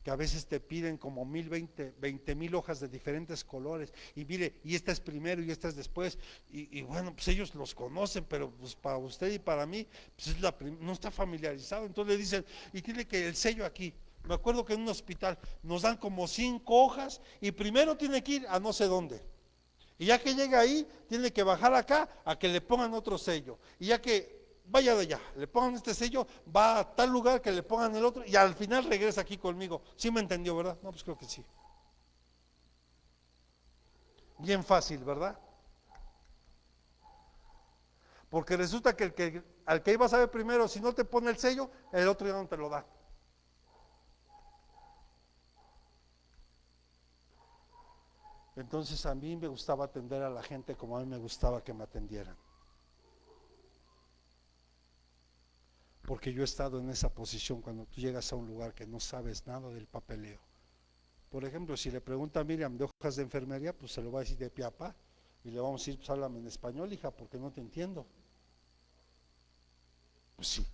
que a veces te piden como 20,000 hojas de diferentes colores, y mire, y esta es primero y esta es después, y bueno, pues ellos los conocen, pero pues para usted y para mí pues no está familiarizado. Entonces le dicen, y tiene que el sello aquí. Me acuerdo que en un hospital nos dan como 5 hojas y primero tiene que ir a no sé dónde, y ya que llega ahí tiene que bajar acá a que le pongan otro sello, y ya que vaya de allá, le pongan este sello, va a tal lugar que le pongan el otro, y al final regresa aquí conmigo. ¿Sí me entendió, verdad? No, pues creo que sí. Bien fácil, ¿verdad? Porque resulta que al que ibas a ver primero, si no te pone el sello, el otro ya no te lo da. Entonces a mí me gustaba atender a la gente como a mí me gustaba que me atendieran, porque yo he estado en esa posición cuando tú llegas a un lugar que no sabes nada del papeleo. Por ejemplo, si le pregunta a Miriam de hojas de enfermería, pues se lo va a decir de pie a pa, y le vamos a decir, pues háblame en español, hija, porque no te entiendo. Pues sí,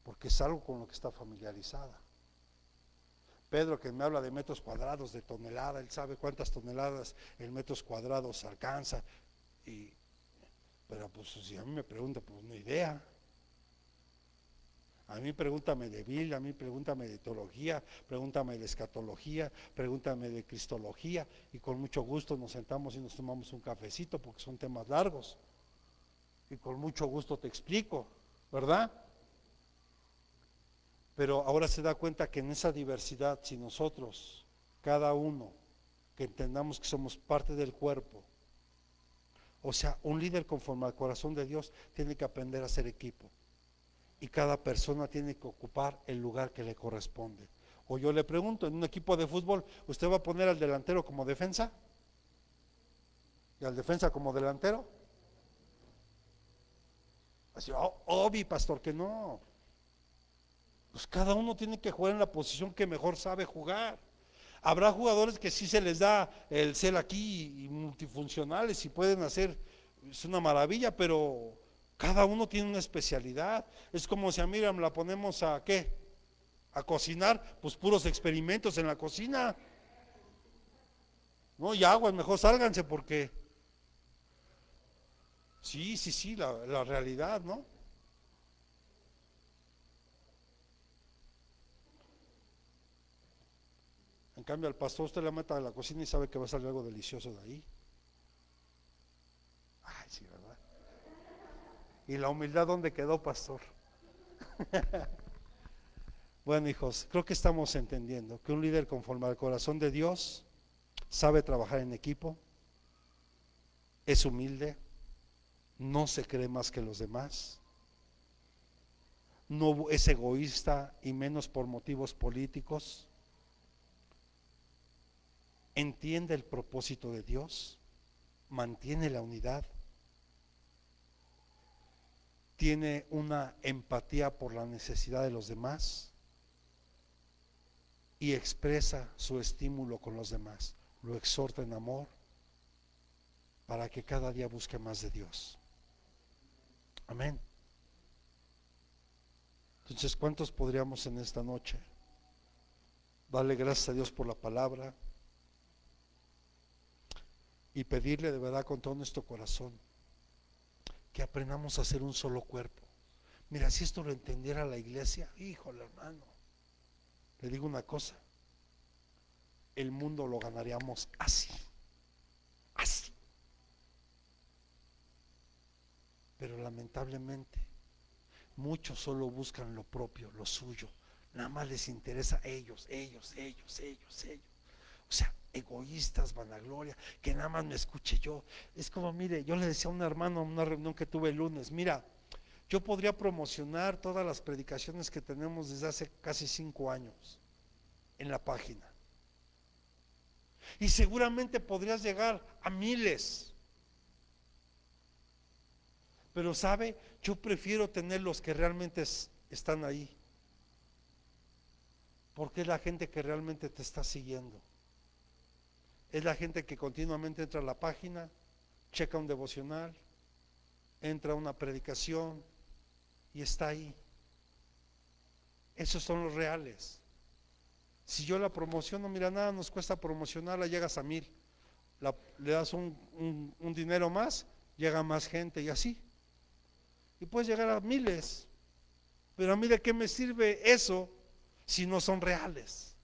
porque es algo con lo que está familiarizada. Pedro, que me habla de metros cuadrados, de tonelada, él sabe cuántas toneladas en metros cuadrados alcanza, pero pues si a mí me pregunta, pues no idea. A mí pregúntame de Biblia, a mí pregúntame de teología, pregúntame de escatología, pregúntame de cristología, y con mucho gusto nos sentamos y nos tomamos un cafecito, porque son temas largos, y con mucho gusto te explico, ¿verdad? Pero ahora se da cuenta que en esa diversidad, si nosotros, cada uno, que entendamos que somos parte del cuerpo, o sea, un líder conforme al corazón de Dios tiene que aprender a ser equipo, y cada persona tiene que ocupar el lugar que le corresponde. O yo le pregunto, en un equipo de fútbol, ¿usted va a poner al delantero como defensa? ¿Y al defensa como delantero? Así, obvio, pastor, que no. Pues cada uno tiene que jugar en la posición que mejor sabe jugar. Habrá jugadores que sí se les da el ser aquí y multifuncionales y pueden hacer, es una maravilla, pero cada uno tiene una especialidad. Es como si a Miriam la ponemos a ¿qué? A cocinar, pues puros experimentos en la cocina. No, y aguas, mejor sálganse porque sí, la realidad, ¿no? En cambio al pastor usted le meta a la cocina y sabe que va a salir algo delicioso de ahí. Ay, sí, ¿verdad? ¿Y la humildad dónde quedó, pastor? Bueno, hijos, creo que estamos entendiendo que un líder conforme al corazón de Dios sabe trabajar en equipo, es humilde, no se cree más que los demás, no es egoísta y menos por motivos políticos, entiende el propósito de Dios, mantiene la unidad, tiene una empatía por la necesidad de los demás y expresa su estímulo con los demás, lo exhorta en amor para que cada día busque más de Dios. Amén. Entonces, ¿cuántos podríamos en esta noche darle gracias a Dios por la palabra y pedirle de verdad con todo nuestro corazón que aprendamos a ser un solo cuerpo? Mira, si esto lo entendiera la iglesia, híjole, hermano, le digo una cosa, el mundo lo ganaríamos así, así. Pero lamentablemente muchos solo buscan lo propio, lo suyo, nada más les interesa ellos. O sea, egoístas, vanagloria, que nada más me escuche yo. Es como, mire, yo le decía a un hermano en una reunión que tuve el lunes, mira, yo podría promocionar todas las predicaciones que tenemos desde hace casi 5 años en la página. Y seguramente podrías llegar a miles. Pero sabe, yo prefiero tener los que realmente están ahí. Porque es la gente que realmente te está siguiendo. Es la gente que continuamente entra a la página, checa un devocional, entra a una predicación y está ahí. Esos son los reales. Si yo la promociono, mira, nada nos cuesta promocionarla, llegas a 1000. Le das un dinero más, llega más gente y así. Y puedes llegar a miles. Pero a mí, ¿de qué me sirve eso si no son reales?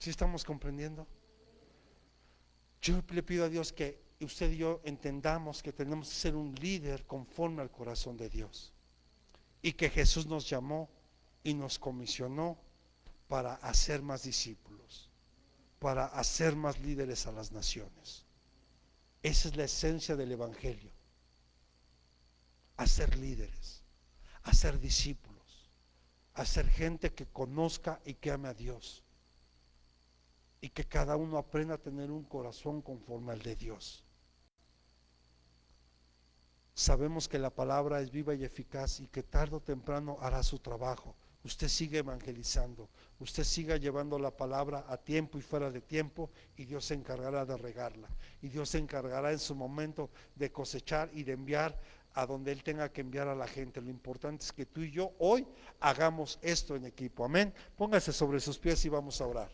¿Sí estamos comprendiendo? Yo le pido a Dios que usted y yo entendamos que tenemos que ser un líder conforme al corazón de Dios, y que Jesús nos llamó y nos comisionó para hacer más discípulos, para hacer más líderes a las naciones. Esa es la esencia del evangelio: hacer líderes, hacer discípulos, hacer gente que conozca y que ame a Dios, y que cada uno aprenda a tener un corazón conforme al de Dios. Sabemos que la palabra es viva y eficaz y que tarde o temprano hará su trabajo. Usted sigue evangelizando, usted siga llevando la palabra a tiempo y fuera de tiempo, y Dios se encargará de regarla, y Dios se encargará en su momento de cosechar y de enviar a donde Él tenga que enviar a la gente. Lo importante es que tú y yo hoy hagamos esto en equipo. Amén. Póngase sobre sus pies y vamos a orar.